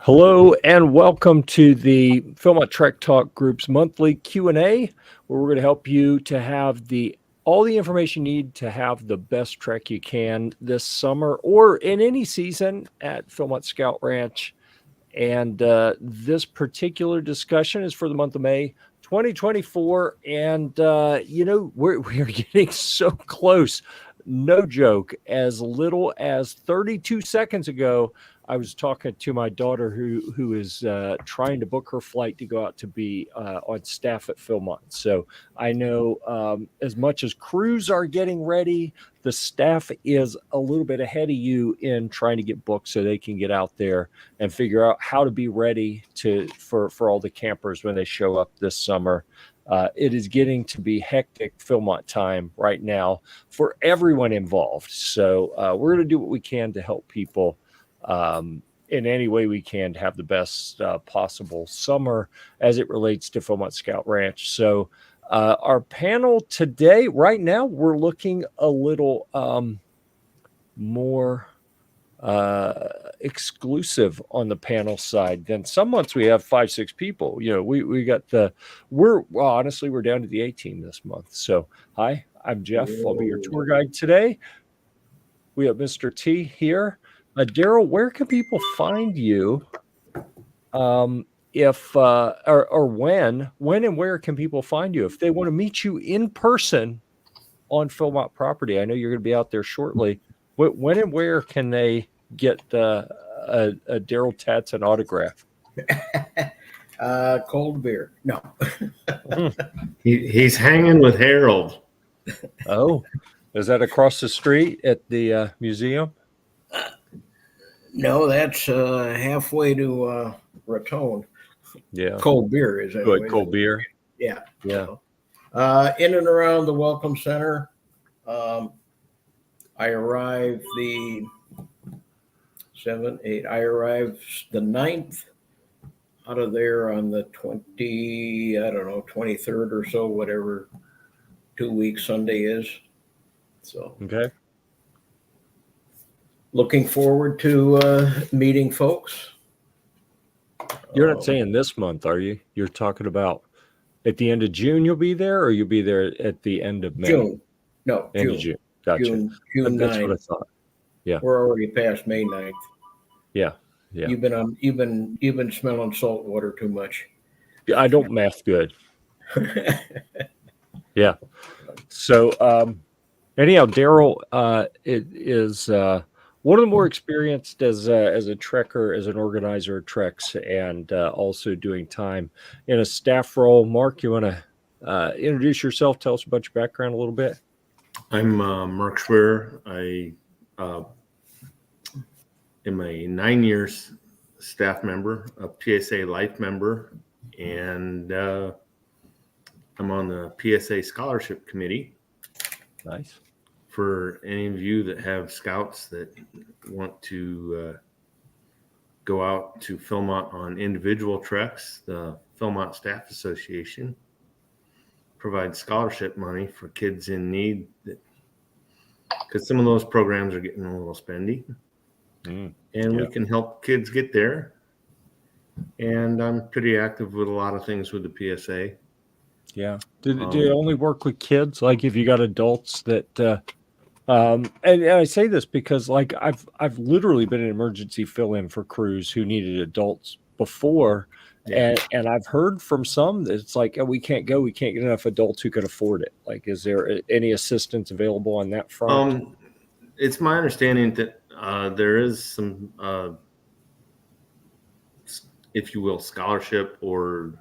Hello and welcome to the Philmont Trek Talk Group's monthly Q&A, where we're going to help you to have all the information you need to have the best trek you can this summer or in any season at Philmont Scout Ranch. And this particular discussion is for the month of May 2024. And, we're getting so close. No joke. As little as 32 seconds ago, I was talking to my daughter who is trying to book her flight to go out to be on staff at Philmont. So I know as much as crews are getting ready, the staff is a little bit ahead of you in trying to get booked so they can get out there and figure out how to be ready for all the campers when they show up this summer. It is getting to be hectic Philmont time right now for everyone involved. So we're going to do what we can to help people in any way we can to have the best possible summer as it relates to Philmont Scout Ranch. So our panel today, right now, we're looking a little more exclusive on the panel side than some months we have 5-6 people. You know, we got honestly, we're down to the 18 this month. So hi, I'm Jeff. I'll be your tour guide today. We have Mr. T here. Darrel, where can people find you? If or when and where can people find you if they want to meet you in person on Philmont property? I know you're going to be out there shortly. When and where can they get a Darrel Tadsen autograph? Cold beer. No. He's hanging with Harold. Oh, is that across the street at the museum? No, that's halfway to Raton. Yeah. Cold beer is anyway. Good cold beer. Yeah. Yeah. In and around the Welcome Center. I arrived the 7th, 8th. I arrived the 9th out of there on the 23rd or so, whatever 2 weeks Sunday is. So Okay. Looking forward to meeting folks. You're not saying this month, are you? You're talking about at the end of June you'll be there, or you'll be there at the end of May? June. No, end June. of June. Gotcha. June That's 9th. what I thought. Yeah. We're already past May 9th. Yeah. Yeah. You've been smelling salt water too much. I don't math good. Yeah. So anyhow, Darrel it is one of the more experienced as a trekker, as an organizer of treks, and also doing time in a staff role. Mark, you want to introduce yourself? Tell us about your background a little bit. I'm Mark Schwer. I am a 9 years staff member, a PSA Life member, and I'm on the PSA Scholarship Committee. Nice. For any of you that have scouts that want to go out to Philmont on individual treks, the Philmont Staff Association provides scholarship money for kids in need, because some of those programs are getting a little spendy. And we can help kids get there. And I'm pretty active with a lot of things with the PSA. Yeah. Do you only work with kids? Like if you got adults that and I say this because like I've literally been an emergency fill-in for crews who needed adults before. Yeah. And I've heard from some that it's like, oh, we can't get enough adults who can afford it. Like, is there any assistance available on that front? It's my understanding that there is some if you will, scholarship or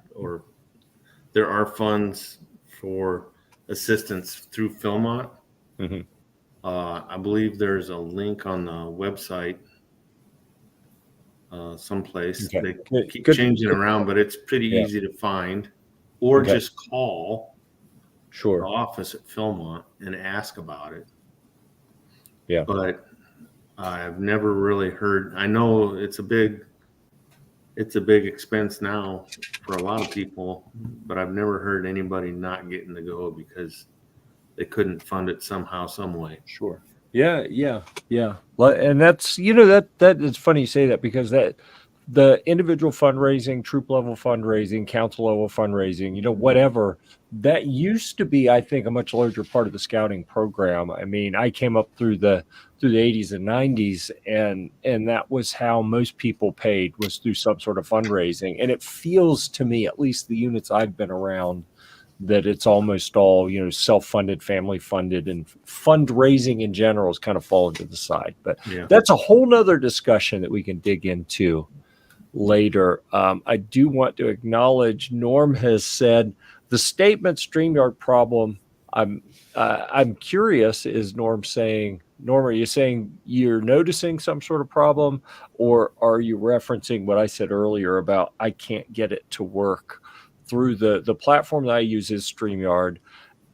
there are funds for assistance through Philmont. Mm-hmm. I believe there's a link on the website someplace. Okay. They keep changing around, but it's pretty easy to find. Or just call the office at Philmont and ask about it. Yeah. But I've never really heard. I know it's a big expense now for a lot of people, but I've never heard anybody not getting to go because they couldn't fund it somehow, some way. Sure. Yeah. And that's, that it's funny you say that, because that the individual fundraising, troop level fundraising, council level fundraising, whatever, that used to be, I think, a much larger part of the scouting program. I mean, I came up through the 80s and 90s, and that was how most people paid, was through some sort of fundraising. And it feels to me, at least the units I've been around, that it's almost all, self-funded, family-funded, and fundraising in general has kind of fallen to the side. But that's a whole nother discussion that we can dig into later. I do want to acknowledge Norm has said the statement StreamYard problem. I'm curious, is Norm, are you saying you're noticing some sort of problem, or are you referencing what I said earlier about I can't get it to work through the platform that I use is StreamYard,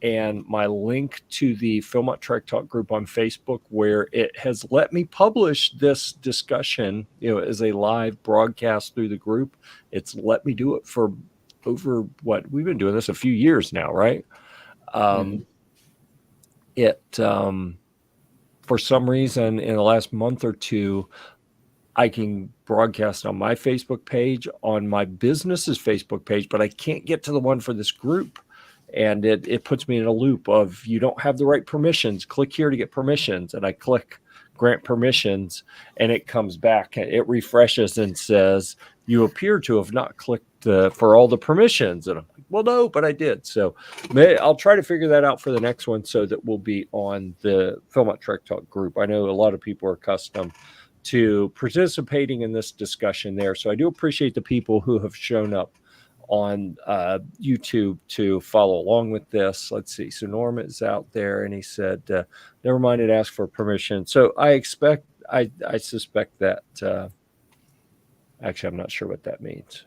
and my link to the Philmont Trek Talk group on Facebook, where it has let me publish this discussion, as a live broadcast through the group. It's let me do it for over we've been doing this a few years now, right? For some reason in the last month or two, I can broadcast on my Facebook page, on my business's Facebook page, but I can't get to the one for this group. And it puts me in a loop of, you don't have the right permissions. Click here to get permissions. And I click grant permissions, and it comes back. It refreshes and says, you appear to have not clicked for all the permissions. And I'm like, well, no, but I did. So I'll try to figure that out for the next one, so that we'll be on the Philmont Trek Talk group. I know a lot of people are accustomed to participating in this discussion there. So I do appreciate the people who have shown up on YouTube to follow along with this. Let's see. So Norm is out there, and he said, never mind, it asked for permission. So I suspect that, actually, I'm not sure what that means.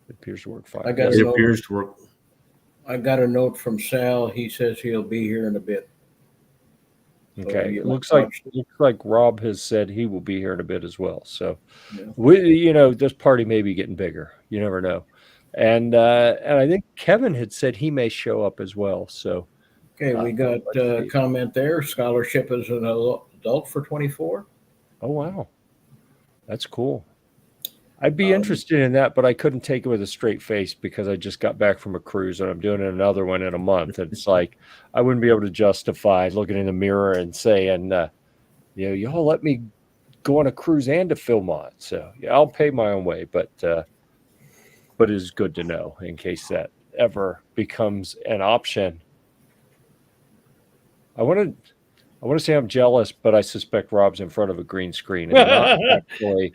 It appears to work fine. It appears to work. I got a note from Sal. He says he'll be here in a bit. Okay. It looks like Rob has said he will be here in a bit as well. So this party may be getting bigger. You never know. And I think Kevin had said he may show up as well. So okay, we got a comment there. Scholarship as an adult for 24. Oh wow, that's cool. I'd be interested in that, but I couldn't take it with a straight face because I just got back from a cruise and I'm doing another one in a month. And it's like, I wouldn't be able to justify looking in the mirror and saying, y'all let me go on a cruise and to Philmont. So yeah, I'll pay my own way, but it is good to know in case that ever becomes an option. I want to say I'm jealous, but I suspect Rob's in front of a green screen and not actually.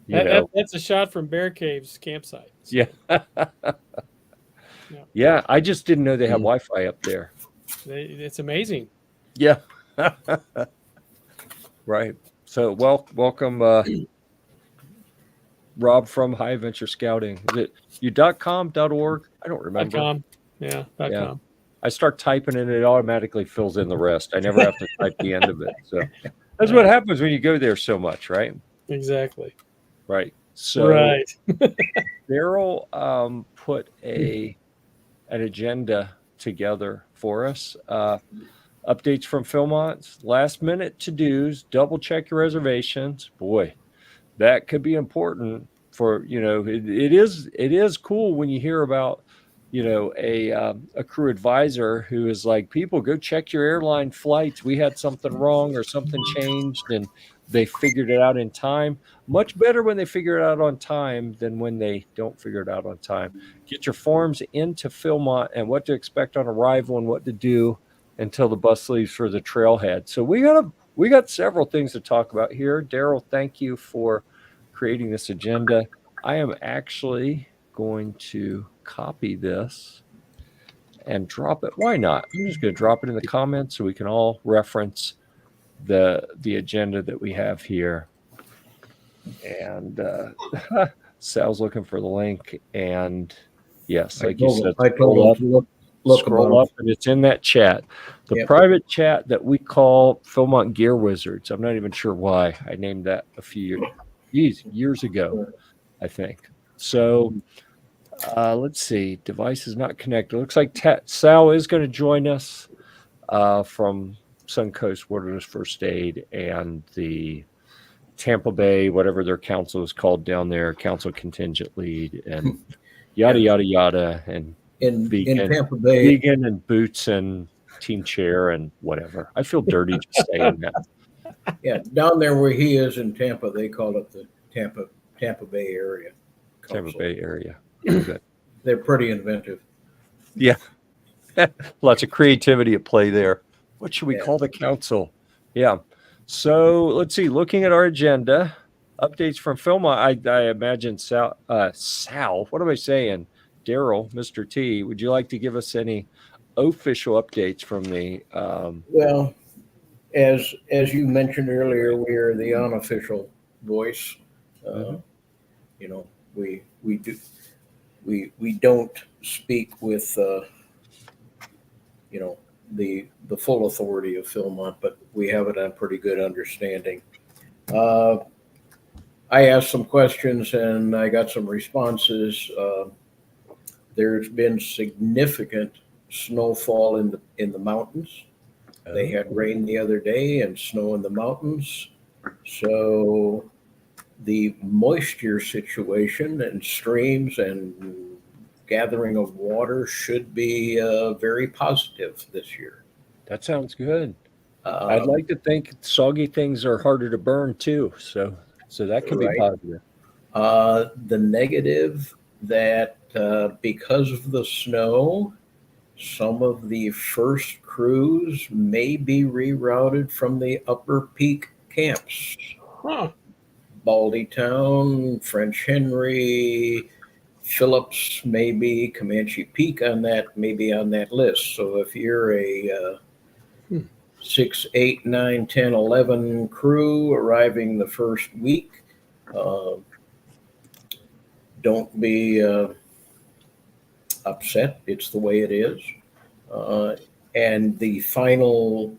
That's a shot from Bear Cave's campsite. Yeah. Yeah, I just didn't know they have Wi-Fi up there. It's amazing. Yeah. Right. So welcome, Rob from High Adventure Scouting. Is it you.com.org? I don't remember. .com. Yeah. .com. I start typing and it automatically fills in the rest. I never have to type the end of it. So that's what happens when you go there so much, right? Exactly. Right. So Darrel put an agenda together for us. Updates from Philmont, last minute to-dos, double check your reservations. Boy, that could be important for, it is cool when you hear about, a crew advisor who is like, people, go check your airline flights. We had something wrong or something changed and they figured it out in time. Much better when they figure it out on time than when they don't figure it out on time. Get your forms into Philmont and what to expect on arrival and what to do until the bus leaves for the trailhead. So we got several things to talk about here. Darrel, thank you for creating this agenda. I am actually going to copy this and drop it. Why not? I'm just going to drop it in the comments so we can all reference the agenda that we have here. And Sal's looking for the link. And yes, like you said, scroll up and it's in that chat. The private chat that we call Philmont Gear Wizards. I'm not even sure why I named that a few years ago, I think. So let's see. Device is not connected. Looks like Sal is going to join us from Suncoast Wilderness First Aid and the Tampa Bay, whatever their council is called down there, council contingent lead, and yada Yeah. yada yada, and In vegan, Tampa Bay, vegan and boots and team chair and whatever. I feel dirty just saying that. yeah, down there where he is in Tampa, they call it the Tampa Bay area. Tampa Council. Bay area. Good. They're pretty inventive. Yeah. Lots of creativity at play there. What should we Yeah. call the council? Yeah. So let's see. Looking at our agenda, updates from Philmont. I imagine Sal. What am I saying? Darrel, Mr. T. Would you like to give us any official updates from the? Well, as you mentioned earlier, we are the unofficial voice. Mhm. You know, we don't speak with you know, the full authority of Philmont, but we have it on pretty good understanding. I asked some questions and I got some responses. There's been significant snowfall in the mountains. They had rain the other day and snow in the mountains. So the moisture situation and streams and gathering of water should be very positive this year. That sounds good. I'd like to think soggy things are harder to burn too. So that could be Right. positive. The negative that because of the snow, some of the first crews may be rerouted from the upper peak camps. Huh. Baldy Town, French Henry, Phillips, maybe Comanche Peak on that, maybe on that list. So if you're a 6, 8, 9, 10, 11 crew arriving the first week, don't be upset. It's the way it is. And the final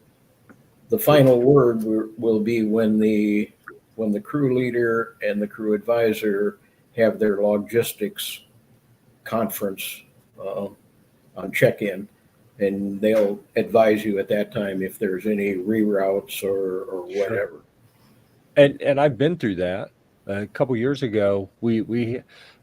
word will be when the crew leader and the crew advisor have their logistics conference on check-in, and they'll advise you at that time if there's any reroutes or whatever. And I've been through that. A couple years ago, we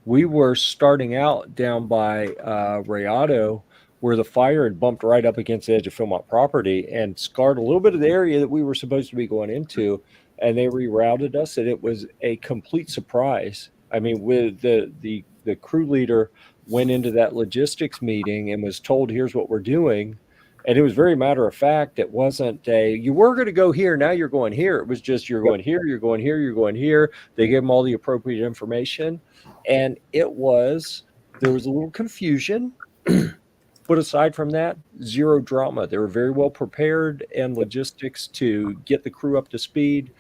were starting out down by Rayado, where the fire had bumped right up against the edge of Philmont property and scarred a little bit of the area that we were supposed to be going into, and they rerouted us, and it was a complete surprise. I mean, with the crew leader went into that logistics meeting and was told, "Here's what we're doing." And it was very matter of fact. It wasn't you were going to go here, now you're going here. It was just, you're going here, you're going here, you're going here. They gave them all the appropriate information. And there was a little confusion. But aside from that, zero drama. They were very well prepared and logistics to get the crew up to speed.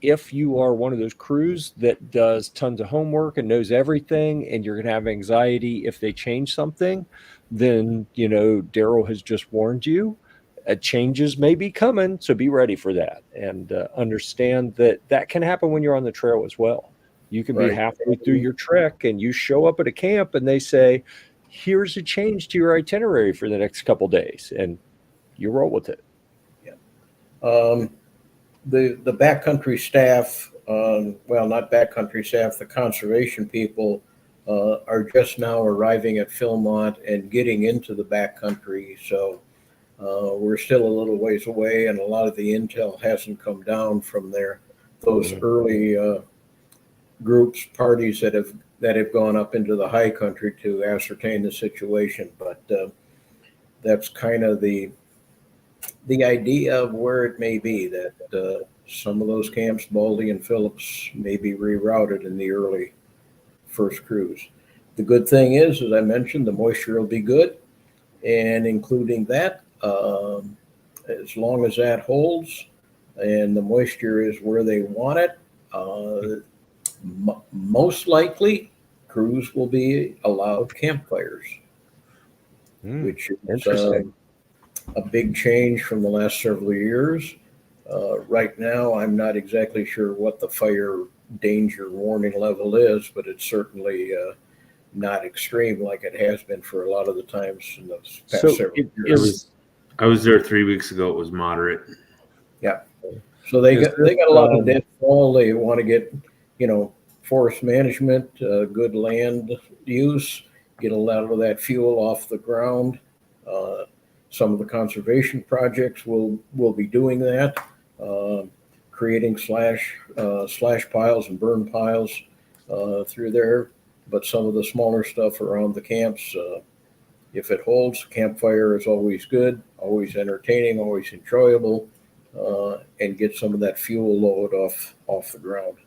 If you are one of those crews that does tons of homework and knows everything, and you're going to have anxiety if they change something, then, Darrel has just warned you. Changes may be coming, so be ready for that. And understand that can happen when you're on the trail as well. You can be Right. halfway through your trek and you show up at a camp and they say, "Here's a change to your itinerary for the next couple days," and you roll with it. The backcountry staff, not backcountry staff, the conservation people are just now arriving at Philmont and getting into the backcountry. So we're still a little ways away, and a lot of the intel hasn't come down from those early groups, parties that have gone up into the high country to ascertain the situation. But that's kind of the idea of where it may be, that some of those camps, Baldy and Phillips, may be rerouted in the early first cruise. The good thing is, as I mentioned, the moisture will be good, and including that, as long as that holds and the moisture is where they want it, most likely crews will be allowed campfires, which is Interesting. a big change from the last several years. Right now, I'm not exactly sure what the fire danger warning level is, but it's certainly not extreme like it has been for a lot of the times in the past several years. I was there 3 weeks ago. It was moderate. Yeah. So they Is got a lot of this, deadfall. They want to get, forest management, good land use, get a lot of that fuel off the ground. Some of the conservation projects will be doing that, creating slash piles and burn piles through there. But some of the smaller stuff around the camps, if it holds, campfire is always good, always entertaining, always enjoyable, and get some of that fuel load off the ground.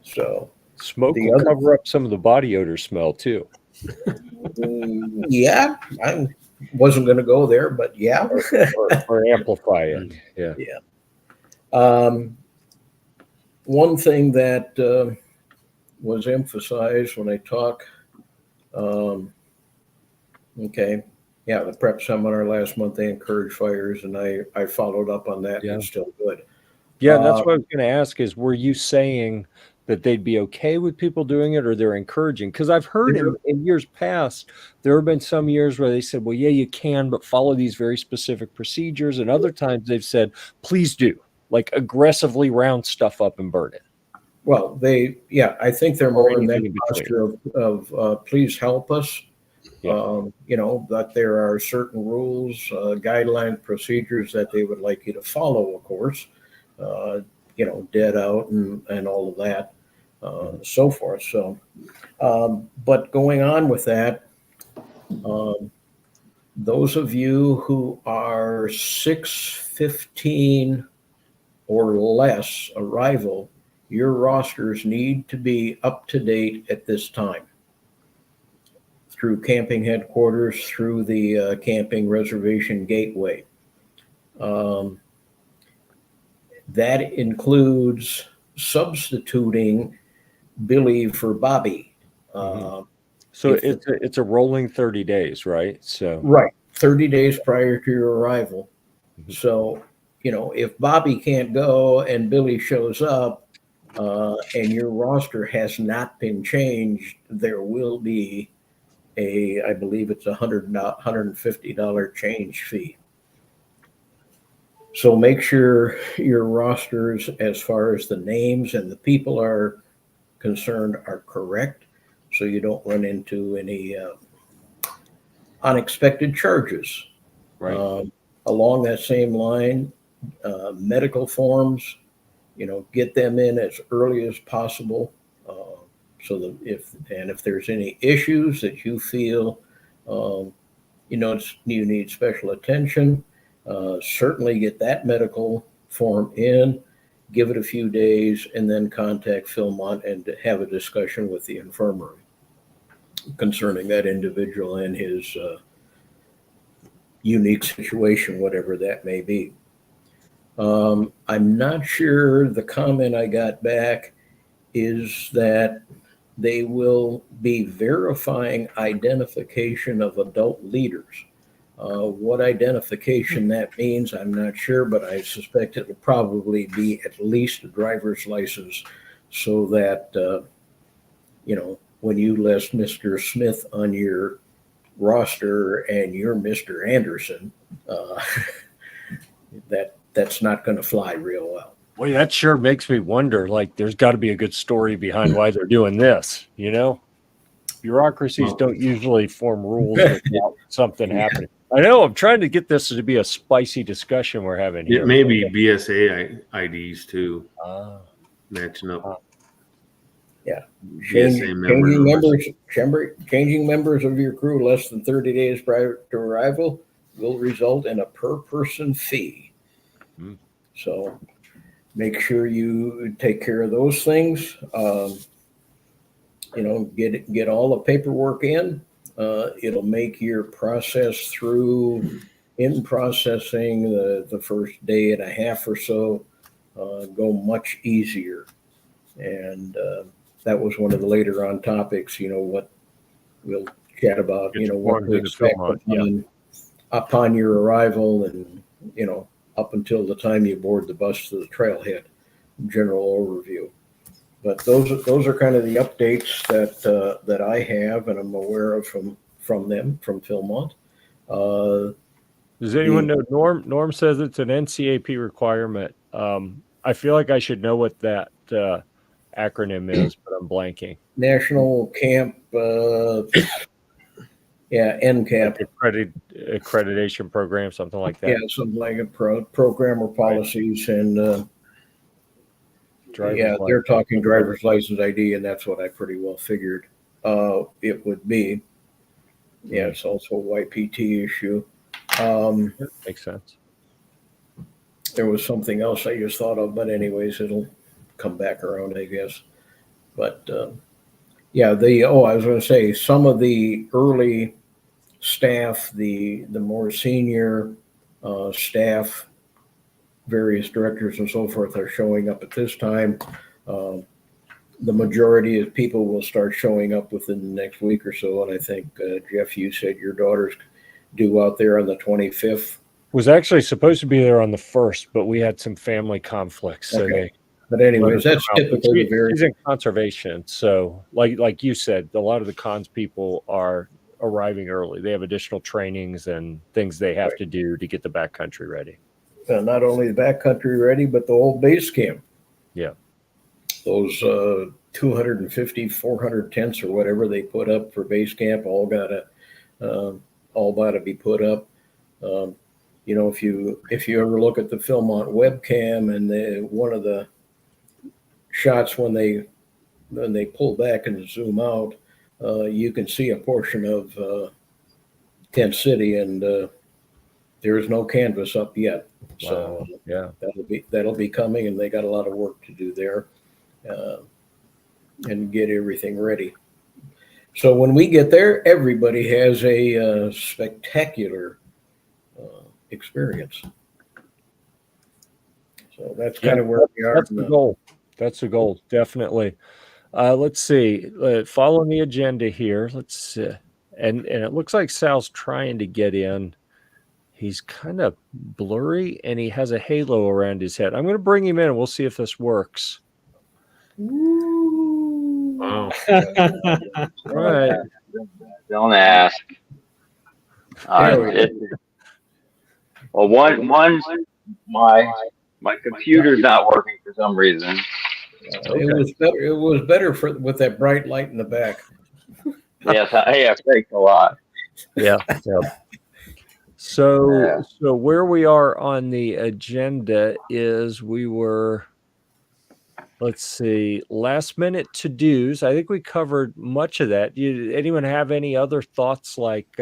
So smoke the will other, cover up some of the body odor smell too, yeah, I wasn't going to go there, but yeah. or amplify it. Yeah. Yeah. One thing that was emphasized when I talk, okay, yeah, the prep seminar last month, they encouraged fires, and I followed up on that. Yeah. And it's still good. Yeah, and that's what I was going to ask is, were you saying that they'd be okay with people doing it, or they're encouraging? Because I've heard in years past, there have been some years where they said, well, yeah, you can, but follow these very specific procedures. And other times they've said, please do, like aggressively round stuff up and burn it. Well, I think they're Or more in that anything in between. posture of please help us. Yeah. That there are certain rules, guideline procedures that they would like you to follow, of course, dead out and all of that, so forth. So, but going on with that, those of you who are 6:15 or less arrival, your rosters need to be up to date at this time through camping headquarters, through the camping reservation gateway. That includes substituting Billy for Bobby. So it's a rolling 30 days, right? So Right, 30 days prior to your arrival. So, if Bobby can't go and Billy shows up and your roster has not been changed, there will be I believe it's $150 change fee. So make sure your rosters, as far as the names and the people are concerned, are correct, so you don't run into any unexpected charges. right. Along that same line, medical forms, get them in as early as possible. So that if there's any issues that you feel, you need special attention, certainly get that medical form in, give it a few days, and then contact Philmont and have a discussion with the infirmary concerning that individual and his unique situation, whatever that may be. I'm not sure the comment I got back is that they will be verifying identification of adult leaders. What identification that means, I'm not sure, but I suspect it will probably be at least a driver's license, so that, when you list Mr. Smith on your roster and you're Mr. Anderson, that's not going to fly real well. Well, that sure makes me wonder, like, there's got to be a good story behind why they're doing this, Bureaucracies don't usually form rules without something happening. I know I'm trying to get this to be a spicy discussion we're having here. It may be BSA IDs too, Ah. matching up. Yeah. BSA Changing members of your crew less than 30 days prior to arrival will result in a per person fee. So make sure you take care of those things. Get all the paperwork in. It'll make your process in processing the first day and a half or so go much easier. And that was one of the later on topics, what we'll chat about, what to expect upon your arrival, and, up until the time you board the bus to the trailhead, general overview. But those are kind of the updates that I have and I'm aware of from Philmont. Does anyone know? Norm says it's an NCAP requirement. I feel like I should know what that acronym is, but I'm blanking. National Camp, NCAP. Like accreditation program, something like that. Yeah, something like a program or policies, and they're talking driver's license ID, and that's what I pretty well figured it would be. Yeah, it's also a YPT issue. Makes sense. There was something else I just thought of, but anyways, it'll come back around, I guess. But I was going to say some of the early staff, the more senior staff, various directors and so forth are showing up at this time. The majority of people will start showing up within the next week or so. And I think, Jeff, you said your daughter's due out there on the 25th. Was actually supposed to be there on the 1st, but we had some family conflicts. So okay. But anyways, that's typically she's in conservation. So like you said, a lot of the cons people are arriving early. They have additional trainings and things they have to do to get the backcountry ready. Not only the backcountry ready, but the whole base camp. Yeah. Those 250, 400 tents or whatever they put up for base camp all got to be put up. If you ever look at the Philmont webcam and one of the shots when they pull back and zoom out, you can see a portion of Tent City, and there is no canvas up yet. Wow. So that'll be coming, and they got a lot of work to do there and get everything ready. So when we get there, everybody has a spectacular experience. So that's kind of where we are. That's the goal. That's the goal, definitely. Let's see. Following the agenda here. Let's see. And it looks like Sal's trying to get in. He's kind of blurry, and he has a halo around his head. I'm going to bring him in, and we'll see if this works. Wow. All right. Don't ask. My computer's not working for some reason. It was better with that bright light in the back. Yes, thanks a lot. Yeah. So where we are on the agenda is we were, let's see, last minute to-dos. I think we covered much of that. Anyone have any other thoughts, like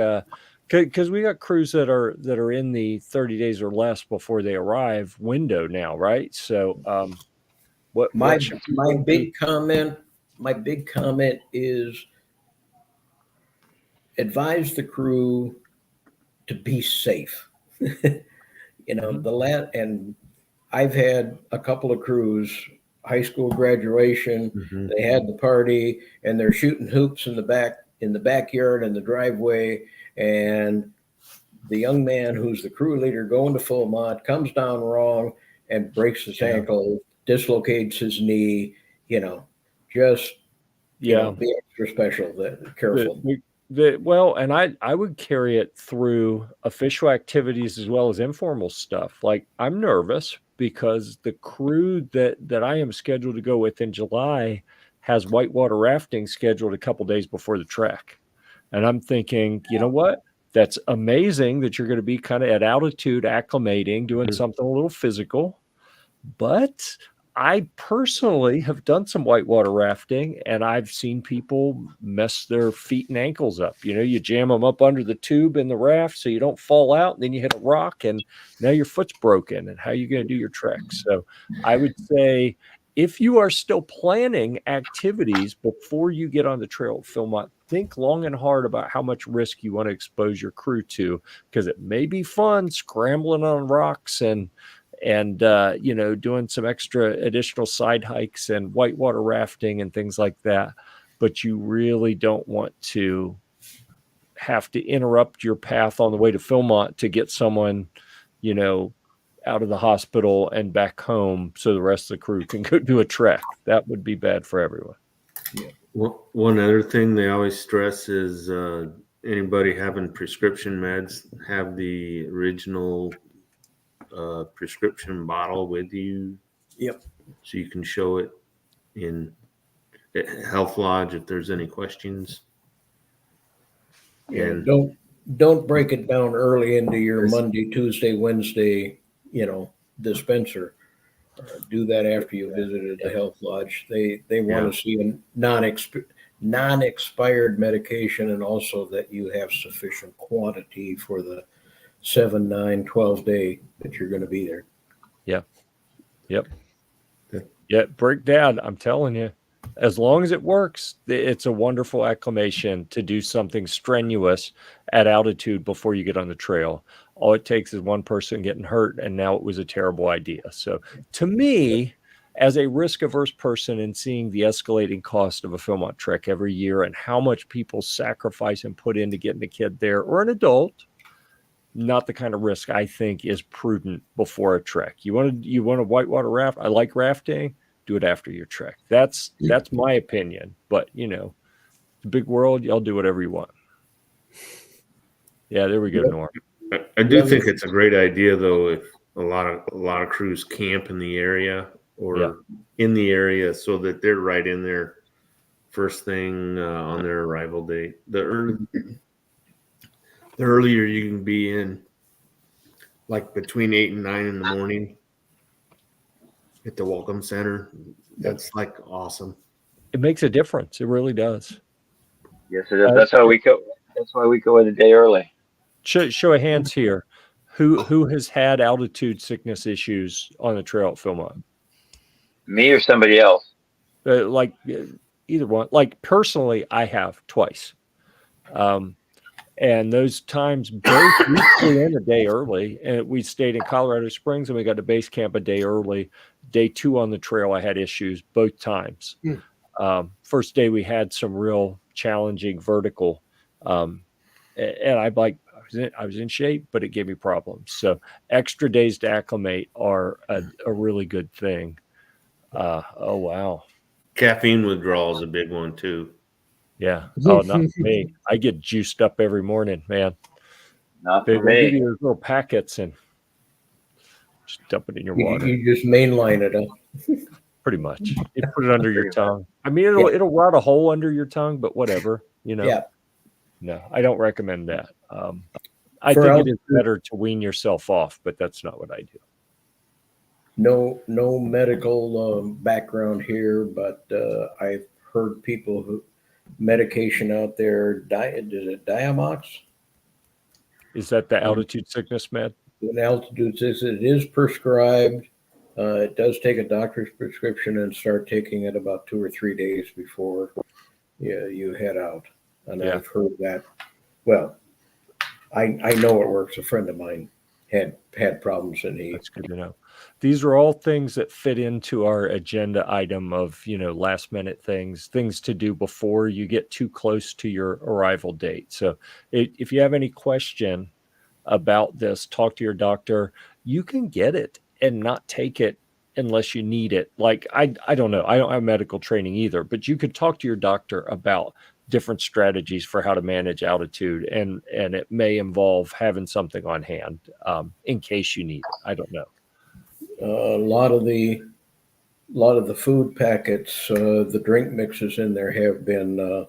because we got crews that are in the 30 days or less before they arrive window now, right? So my big comment is advise the crew to be safe. And I've had a couple of crews, high school graduation, they had the party, and they're shooting hoops in the backyard and the driveway, and the young man who's the crew leader going to Philmont comes down wrong and breaks his ankle, dislocates his knee. Be extra special, careful. And I would carry it through official activities as well as informal stuff. Like, I'm nervous because the crew that I am scheduled to go with in July has whitewater rafting scheduled a couple days before the trek. And I'm thinking, you know what? That's amazing that you're going to be kind of at altitude, acclimating, doing something a little physical. But I personally have done some whitewater rafting, and I've seen people mess their feet and ankles up. You jam them up under the tube in the raft so you don't fall out, and then you hit a rock, and now your foot's broken. And how are you going to do your trek? So I would say, if you are still planning activities before you get on the trail at Philmont, think long and hard about how much risk you want to expose your crew to, because it may be fun scrambling on rocks and doing some extra additional side hikes and whitewater rafting and things like that. But you really don't want to have to interrupt your path on the way to Philmont to get someone, out of the hospital and back home so the rest of the crew can go do a trek. That would be bad for everyone. Yeah. One other thing they always stress is anybody having prescription meds, have the original prescription bottle with you. Yep. So you can show it in Health Lodge if there's any questions. Yeah, And don't break it down early into your Yes. Monday, Tuesday, Wednesday, dispenser. Do that after you visited the health lodge. They want to see a non-expired medication, and also that you have sufficient quantity for the 7, 9, 12 day that you're going to be there. Yeah, break down. I'm telling you, as long as it works, it's a wonderful acclimation to do something strenuous at altitude before you get on the trail. All it takes is one person getting hurt, and now it was a terrible idea. So, to me, as a risk-averse person and seeing the escalating cost of a Philmont trek every year and how much people sacrifice and put into getting a kid there or an adult, not the kind of risk I think is prudent before a trek. You want to whitewater raft? I like rafting. Do it after your trek. That's my opinion. But the big world, y'all do whatever you want. Yeah, there we go, Yep. Norm. I do think it's a great idea though if a lot of crews camp in the area or in the area so that they're right in there first thing on their arrival date. The earlier you can be in, like between 8 and 9 in the morning at the Welcome Center, that's like awesome. It makes a difference. It really does. Yes, it is. That's how we go. That's why we go a day early. Show of hands here. Who has had altitude sickness issues on the trail at Philmont? Me or somebody else? Either one. Like personally, I have twice. And those times both we flew in a day early, and we stayed in Colorado Springs, and we got to base camp a day early. Day 2 on the trail, I had issues both times. First day we had some real challenging vertical, and I was in shape, but it gave me problems. So extra days to acclimate are a really good thing. Oh wow, Caffeine withdrawal is a big one too. yeah. Oh, not for me. I get juiced up every morning, man. Not They for give you me. those little packets and just dump it in your water. You just mainline it up. Pretty much. You put it under your tongue. I mean, it'll rot a hole under your tongue, but whatever. Yeah. No, I don't recommend that. I For think it is better to wean yourself off, but that's not what I do. No medical background here, but I've heard people who medication out there. Is it Diamox? Is that the altitude sickness med? An altitude sickness. It is prescribed. It does take a doctor's prescription and start taking it about 2 or 3 days before you head out. And Yeah. I've heard that. Well, I know it works. A friend of mine had problems, and That's good to know. These are all things that fit into our agenda item of, last minute things to do before you get too close to your arrival date. So if you have any question about this, talk to your doctor. You can get it and not take it unless you need it. Like, I don't know. I don't have medical training either, but you could talk to your doctor about different strategies for how to manage altitude, and it may involve having something on hand in case you need it. I don't know. A lot of the food packets, the drink mixes in there have been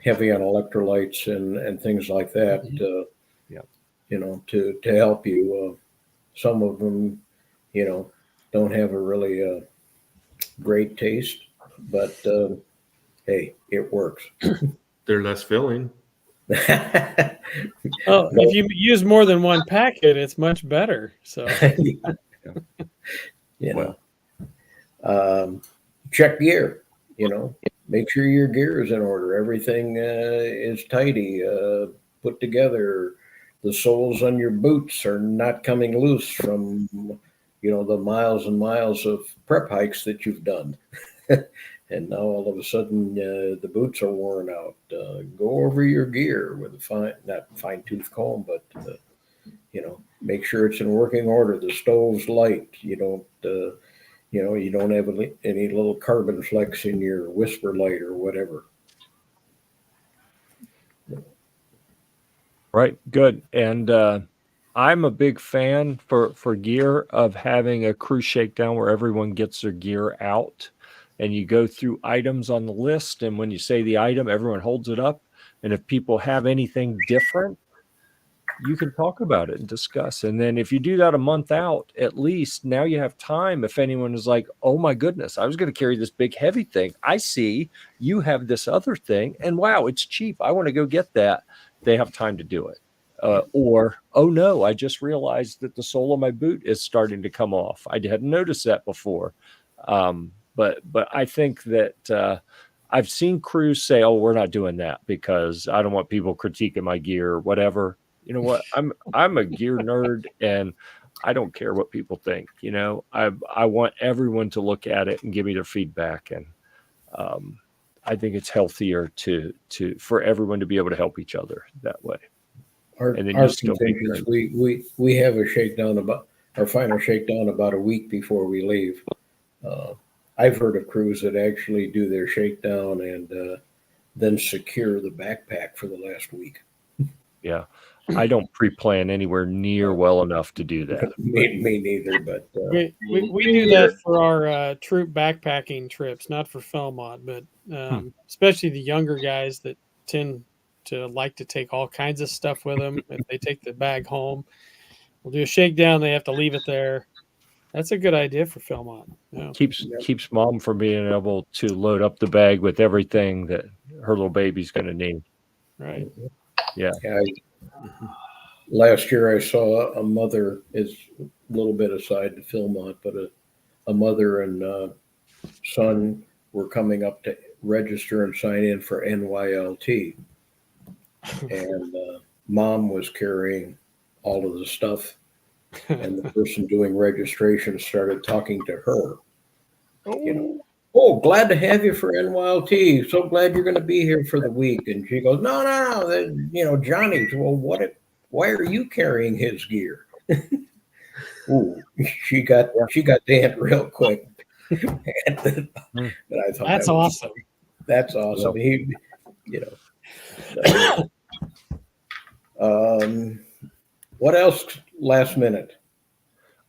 heavy on electrolytes and things like that. To help you. Some of them, don't have a really great taste, but hey, it works. They're less filling. Oh, if you use more than one packet, it's much better. So Check gear. Make sure your gear is in order. Everything is tidy, put together. The soles on your boots are not coming loose from the miles and miles of prep hikes that you've done. And now all of a sudden the boots are worn out. Go over your gear with a not fine tooth comb, but make sure it's in working order. The stove's light. You don't have any little carbon flecks in your whisper light or whatever. Right. Good. And I'm a big fan for gear of having a crew shakedown where everyone gets their gear out and you go through items on the list. And when you say the item, everyone holds it up. And if people have anything different, you can talk about it and discuss. And then if you do that a month out, at least now you have time. If anyone is like, oh my goodness, I was going to carry this big heavy thing. I see you have this other thing and wow, it's cheap. I want to go get that. They have time to do it. Or, oh no, I just realized that the sole of my boot is starting to come off. I hadn't noticed that before. But I think that I've seen crews say, oh, we're not doing that because I don't want people critiquing my gear or whatever. You know what? I'm a gear nerd and I don't care what people think. You know, I want everyone to look at it and give me their feedback. And I think it's healthier for everyone to be able to help each other that way. Our contingents, we have a shakedown our final shakedown about a week before we leave. I've heard of crews that actually do their shakedown and then secure the backpack for the last week. Yeah. I don't pre-plan anywhere near well enough to do that. Me neither, but we do that for our troop backpacking trips, not for Philmont, but especially the younger guys that tend to like to take all kinds of stuff with them. If they take the bag home, we'll do a shakedown. They have to leave it there. That's a good idea for Philmont. Yeah. Keeps mom from being able to load up the bag with everything that her little baby's going to need. Right. Yeah. Last year I saw a mother, is a little bit aside to Philmont, but a mother and son were coming up to register and sign in for NYLT. And mom was carrying all of the stuff. And the person doing registration started talking to her. You know, oh, glad to have you for NYLT. So glad you're going to be here for the week. And she goes, no. Johnny's. Well, why are you carrying his gear? Ooh, she got damned real quick. And I thought that's awesome. That's awesome. What else last minute?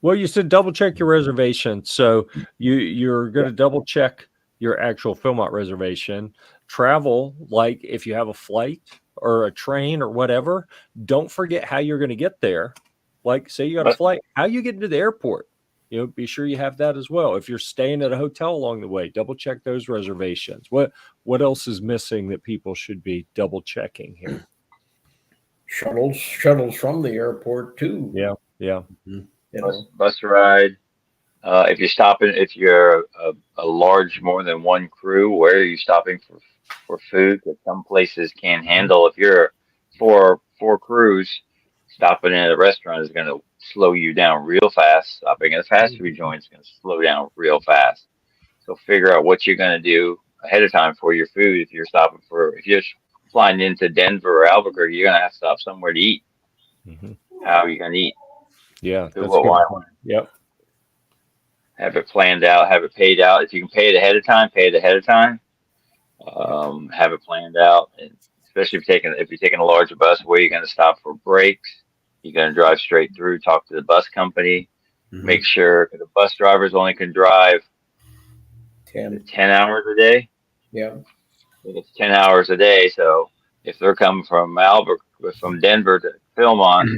Well, you said double check your reservation. So you're going to double check your actual Philmont reservation. Travel, like if you have a flight or a train or whatever, don't forget how you're going to get there. Like say you got a flight, how you get into the airport. Be sure you have that as well. If you're staying at a hotel along the way, double check those reservations. What else is missing that people should be double checking here? Shuttles from the airport too. Yeah. Bus ride. If you're a large, more than one crew, where are you stopping for food? Because some places can't handle. If you're four crews, stopping at a restaurant is going to slow you down real fast. Stopping at a fast food joint is going to slow down real fast. So figure out what you're going to do ahead of time for your food. If you're flying into Denver or Albuquerque, you're going to have to stop somewhere to eat. Mm-hmm. How are you going to eat? Yeah. That's good. Yep. Have it planned out, have it paid out. If you can pay it ahead of time, pay it ahead of time. Have it planned out. And especially if you're taking a larger bus, where you're going to stop for breaks. You're going to drive straight through, talk to the bus company, make sure the bus drivers only can drive 10 hours a day. Yeah. It's 10 hours a day. So if they're coming from Denver to Philmont,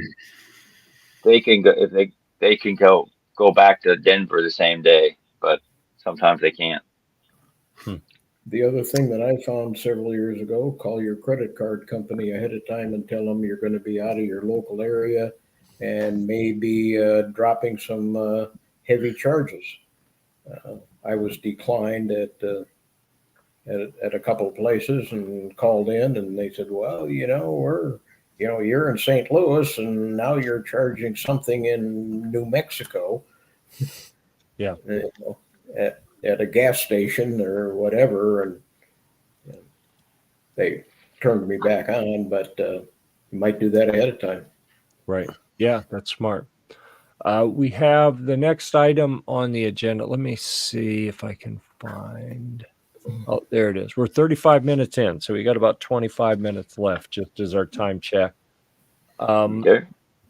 they can go, if they can go back to Denver the same day, but sometimes they can't. The other thing that I found several years ago, call your credit card company ahead of time and tell them you're going to be out of your local area and maybe dropping some heavy charges. I was declined at a couple of places and called in, and they said, well, you're in St. Louis and now you're charging something in New Mexico. Yeah. At a gas station or whatever, and they turned me back on, but you might do that ahead of time. Right. Yeah, that's smart. We have the next item on the agenda. Let me see if I can find. Oh, there it is. We're 35 minutes in, so we got about 25 minutes left just as our time check. Okay.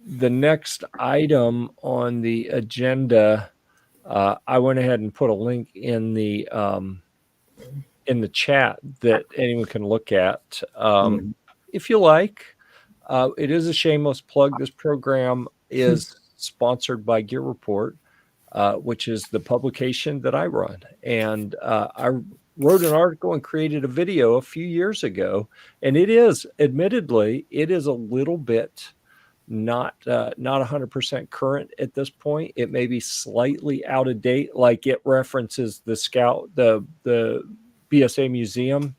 The next item on the agenda, I went ahead and put a link in the chat that anyone can look at if you like. It is a shameless plug. This program is sponsored by Gear Report, which is the publication that I run. And I wrote an article and created a video a few years ago. And it is, admittedly, it is a little bit not 100% current at this point. It may be slightly out of date. Like it references the the BSA museum.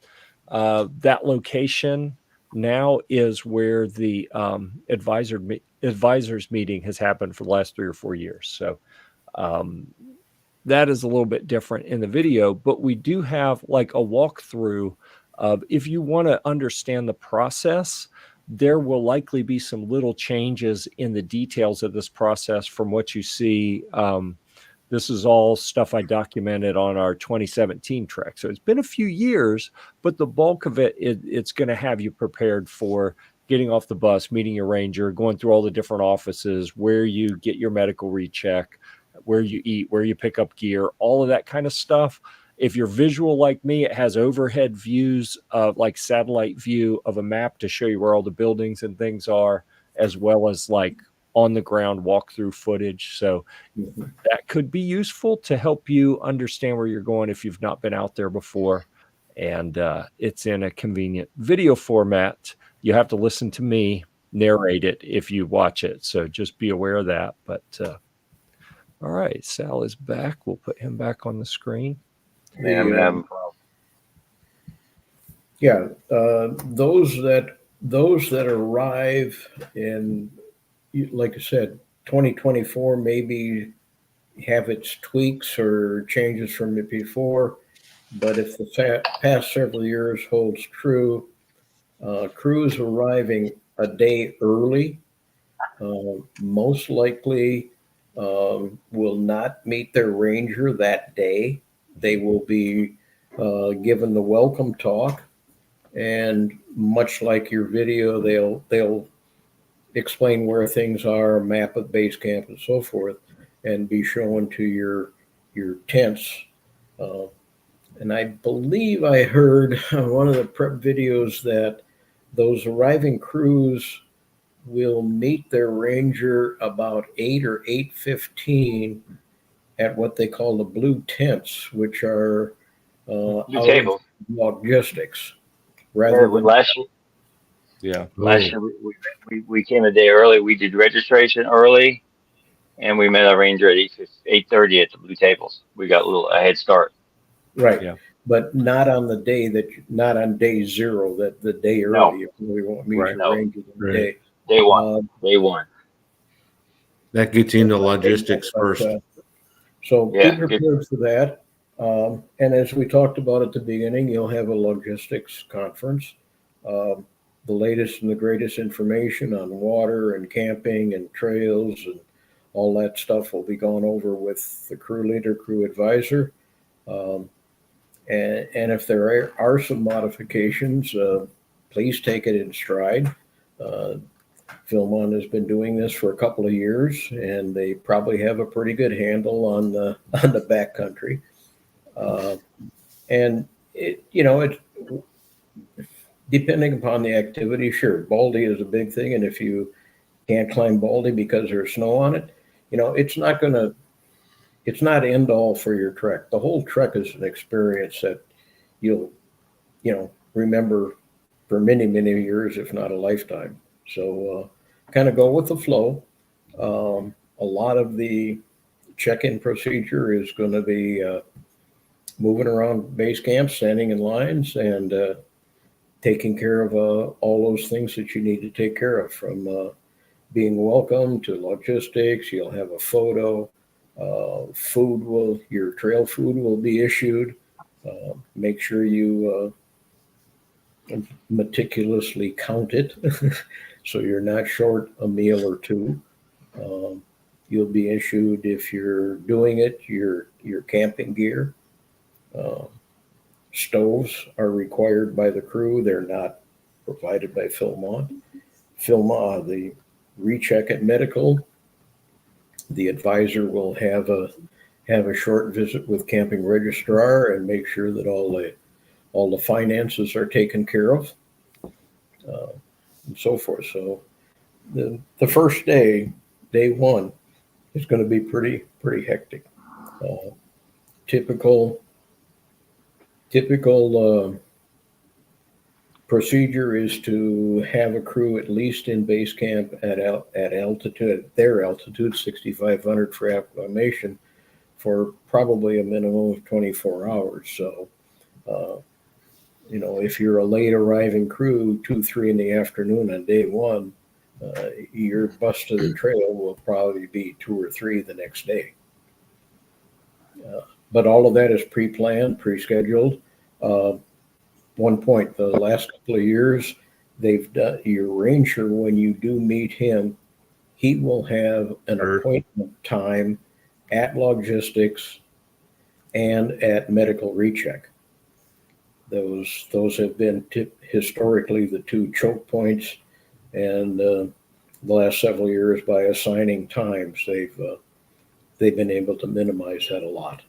That location now is where the advisors meeting has happened for the last 3 or 4 years. So that is a little bit different in the video, but we do have like a walkthrough of, if you want to understand the process, there will likely be some little changes in the details of this process from what you see. This is all stuff I documented on our 2017 trek. So it's been a few years, but the bulk of it's going to have you prepared for getting off the bus, meeting your ranger, going through all the different offices, where you get your medical recheck, where you eat, where you pick up gear, all of that kind of stuff. If you're visual like me, it has overhead views of like satellite view of a map to show you where all the buildings and things are, as well as like on the ground walkthrough footage. So that could be useful to help you understand where you're going if you've not been out there before. And it's in a convenient video format. You have to listen to me narrate it if you watch it. So just be aware of that. But all right, Sal is back. We'll put him back on the screen. Man, I'm having Yeah, those that arrive in, like I said, 2024 maybe have its tweaks or changes from it before, but if the past several years holds true, crews arriving a day early most likely will not meet their ranger that day. They will be given the welcome talk, and much like your video, they'll explain where things are, map of base camp, and so forth, and be shown to your tents. And I believe I heard one of the prep videos that those arriving crews will meet their ranger about 8 or 8:15 at what they call the blue tents, which are blue out table. of logistics rather than Last year, Yeah. last year we came a day early. We did registration early, and we met our ranger at 8:30 at the blue tables. We got a head start. right. Yeah. But not on the day not on day zero, that the day early. No. We won't meet Right. your No. ranger the Right. day. Day one. Day one. That gets into logistics But, first. So Yeah, be prepared for that. And as we talked about at the beginning, you'll have a logistics conference. The latest and the greatest information on water and camping and trails and all that stuff will be gone over with the crew leader, crew advisor. And if there are some modifications, please take it in stride. Philmont has been doing this for a couple of years, and they probably have a pretty good handle on the backcountry. And it depending upon the activity, sure, Baldy is a big thing, and if you can't climb Baldy because there's snow on it, it's not end all for your trek. The whole trek is an experience that you'll remember for many, many years, if not a lifetime. So kind of go with the flow. A lot of the check-in procedure is going to be moving around base camp, standing in lines, and taking care of all those things that you need to take care of, from being welcome to logistics. You'll have a photo. Your trail food will be issued. Make sure you meticulously count it so you're not short a meal or two. You'll be issued, if you're doing it, your camping gear. Stoves are required by the crew. They're not provided by Philmont. recheck at medical. The advisor will have a short visit with camping registrar and make sure that all the finances are taken care of, and so forth. So the first day one, is going to be pretty hectic. Typical procedure is to have a crew at least in base camp at altitude, their altitude, 6,500 for acclimation, for probably a minimum of 24 hours. So, if you're a late arriving crew, 2-3 in the afternoon on day one, your bus to the trail will probably be 2 or 3 the next day. But all of that is pre-planned, pre-scheduled. One point, the last couple of years, they've done your ranger, when you do meet him, he will have an appointment time at logistics and at medical recheck. Those have been historically the 2 choke points, and the last several years, by assigning times, they've been able to minimize that a lot.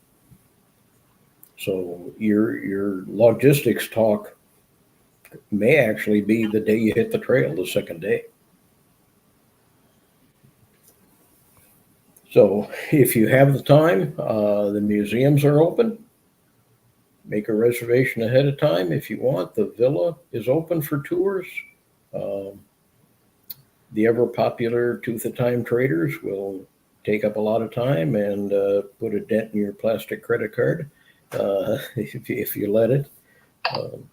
So your logistics talk may actually be the day you hit the trail, the second day. So if you have the time, the museums are open. Make a reservation ahead of time if you want. The villa is open for tours. The ever popular Tooth of Time traders will take up a lot of time and put a dent in your plastic credit card if you let it. And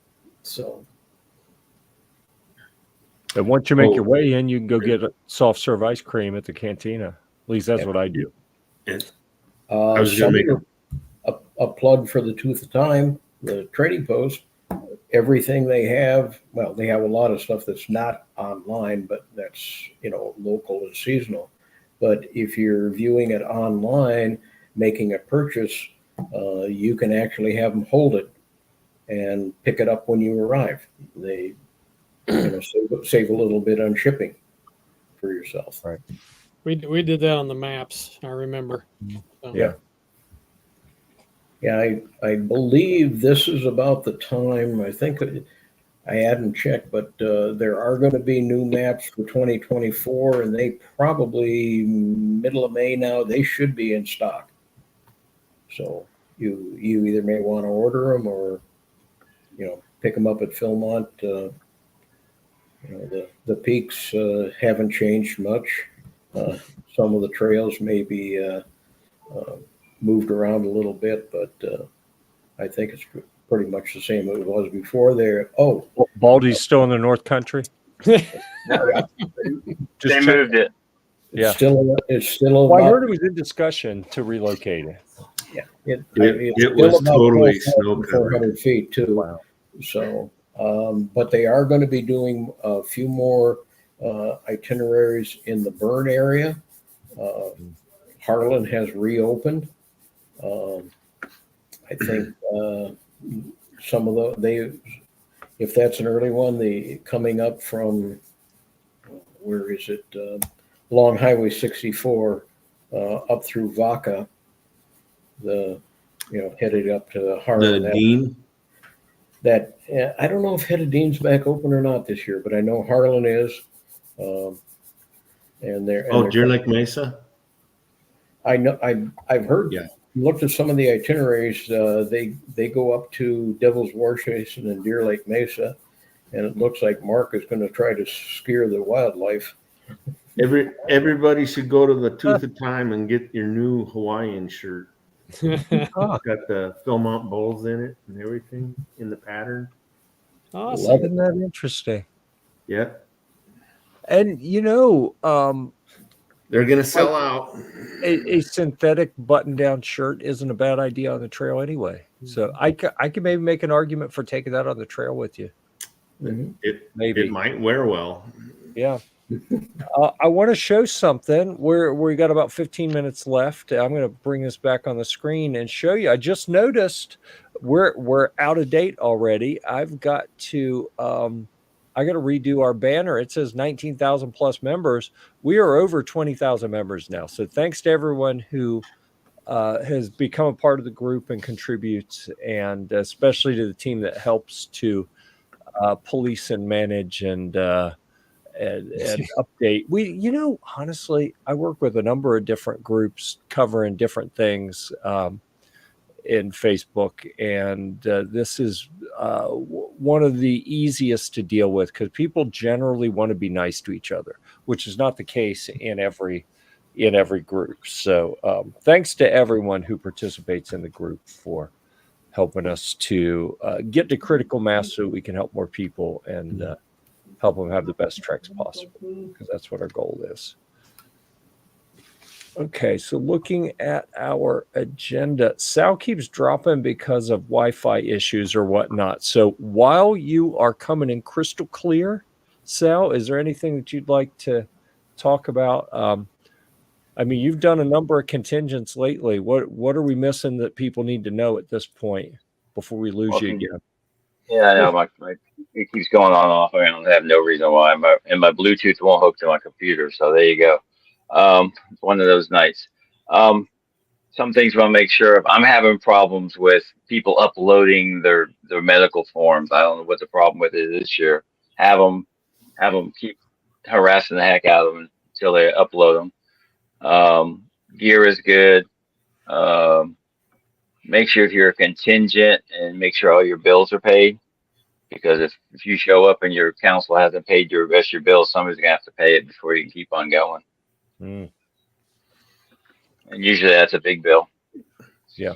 once you make your way in, you can go get a soft serve ice cream at the cantina. At least that's what I do. I was going to make a plug for the Tooth of Time, the trading post. Everything they have, well, they have a lot of stuff that's not online, but that's, local and seasonal. But if you're viewing it online, making a purchase, you can actually have them hold it and pick it up when you arrive. They save a little bit on shipping for yourself. Right. We did that on the maps, I remember. So. Yeah. Yeah, I believe this is about the time, I think I hadn't checked, but there are going to be new maps for 2024, and they probably middle of May now, they should be in stock. So you either may want to order them or, pick them up at Philmont. The peaks haven't changed much. Some of the trails may be moved around a little bit, but I think it's pretty much the same as it was before there. Oh, Baldy's still in the North Country. They moved it. Yeah. It's still. Well, I heard it was in discussion to relocate it. Yeah, it was totally snow covered. 400 feet too. Wow. So, but they are going to be doing a few more itineraries in the Burn area. Harlan has reopened. I think some of if that's an early one, coming up from, where is it? Along Highway 64 up through Vaca, headed up to Harlan. The Dean? That I don't know if Head of Dean's back open or not this year, but I know Harlan is. And they're Deer Lake Mesa? I know I've heard. Yeah. Looked at some of the itineraries. They go up to Devil's Warstation and Deer Lake Mesa, and it looks like Mark is going to try to scare the wildlife. Everybody should go to the Tooth of Time and get your new Hawaiian shirt. It's got the Philmont bowls in it and everything in the pattern. Awesome. Isn't that interesting? Yeah. And they're going to sell out. A synthetic button-down shirt isn't a bad idea on the trail anyway. So I could maybe make an argument for taking that on the trail with you. Mm-hmm. It might wear well. Yeah. I want to show something. We got about 15 minutes left. I'm going to bring this back on the screen and show you. I just noticed we're out of date already. I've got to I got to redo our banner. It says 19,000 plus members. We are over 20,000 members now. So thanks to everyone who has become a part of the group and contributes, and especially to the team that helps to police and manage and update. Honestly, I work with a number of different groups covering different things in Facebook, and this is one of the easiest to deal with because people generally want to be nice to each other, which is not the case in every group. So thanks to everyone who participates in the group for helping us to get to critical mass so we can help more people and help them have the best treks possible, because that's what our goal is. Okay, so looking at our agenda, Sal keeps dropping because of Wi-Fi issues or whatnot. So while you are coming in crystal clear, Sal, is there anything that you'd like to talk about? I mean, you've done a number of contingents lately. What are we missing that people need to know at this point before we lose you again? Yeah, I know. It keeps going on and off. I don't have no reason why. My Bluetooth won't hook to my computer. So there you go. It's one of those nights. Some things I want to make sure of. I'm having problems with people uploading their medical forms. I don't know what the problem with it is this year. Have them keep harassing the heck out of them until they upload them. Gear is good. Make sure if you're a contingent and make sure all your bills are paid. Because if you show up and your council hasn't paid your rest of your bills, somebody's gonna have to pay it before you can keep on going. And usually that's a big bill. Yeah.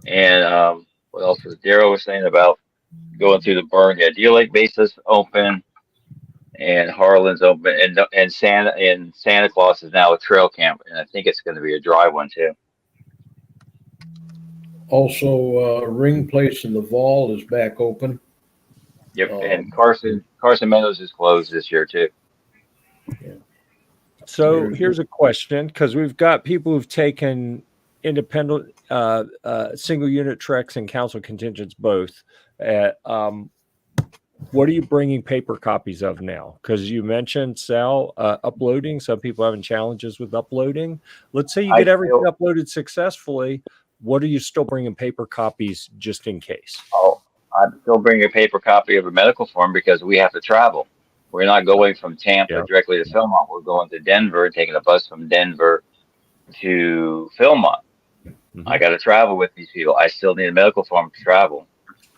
And what else was Darrel was saying about going through the burn? Yeah, Deer Lake Base is open, and Harlan's open, and Santa Claus is now a trail camp, and I think it's going to be a dry one too. Also, Ring Place in the Vol is back open. Yep, and Carson Meadows is closed this year too. Yeah. So here's a question, because we've got people who've taken independent single unit treks and council contingents both. What are you bringing paper copies of now? Because you mentioned, Sal, uploading. Some people having challenges with uploading. Let's say you get everything uploaded successfully. What are you still bringing paper copies just in case? Oh, I'm still bringing a paper copy of a medical form because we have to travel. We're not going from Tampa directly to Philmont. We're going to Denver, taking a bus from Denver to Philmont. I got to travel with these people. I still need a medical form to travel,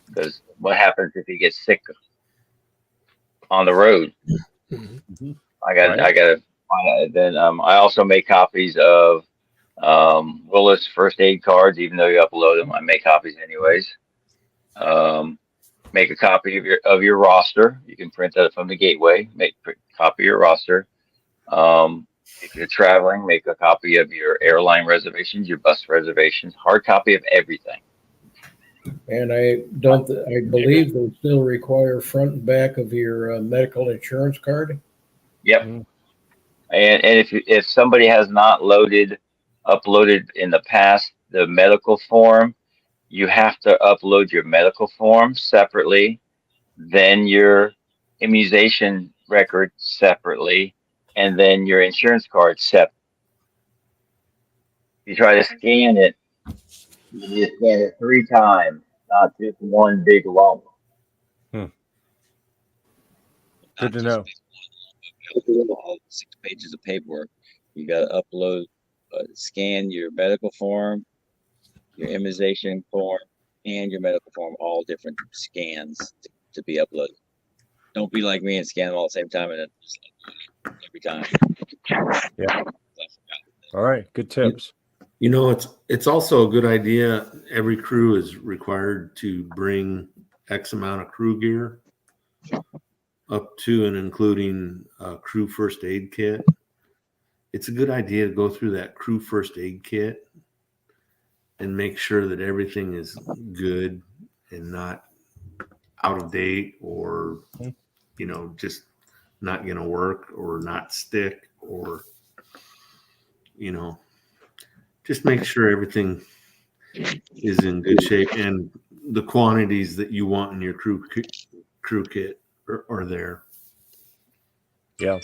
because what happens if he gets sick on the road? I got to find out. Then I also make copies of Willis first aid cards, even though you upload them. I make copies anyways. Make a copy of your roster. You can print that from the gateway. Make a copy of your roster. If you're traveling, make a copy of your airline reservations, your bus reservations, hard copy of everything. And I believe they still require front and back of your medical insurance card. Yep. And if somebody has not uploaded in the past the medical form, you have to upload your medical form separately, then your immunization record separately, and then your insurance card separate. If you try to scan it, you need to scan it 3 times, not just one big lump. Good to know. All 6 pages of paperwork. You got to upload, scan your medical form, your immunization form, and your medical form, all different scans to be uploaded. Don't be like me and scan them all at the same time and then just every time. Yeah. All right. Good tips. You know, it's also a good idea. Every crew is required to bring X amount of crew gear, up to and including a crew first aid kit. It's a good idea to go through that crew first aid kit and make sure that everything is good and not out of date, or, you know, just not going to work or not stick, or, you know, just make sure everything is in good shape. And the quantities that you want in your crew kit are there. Yeah.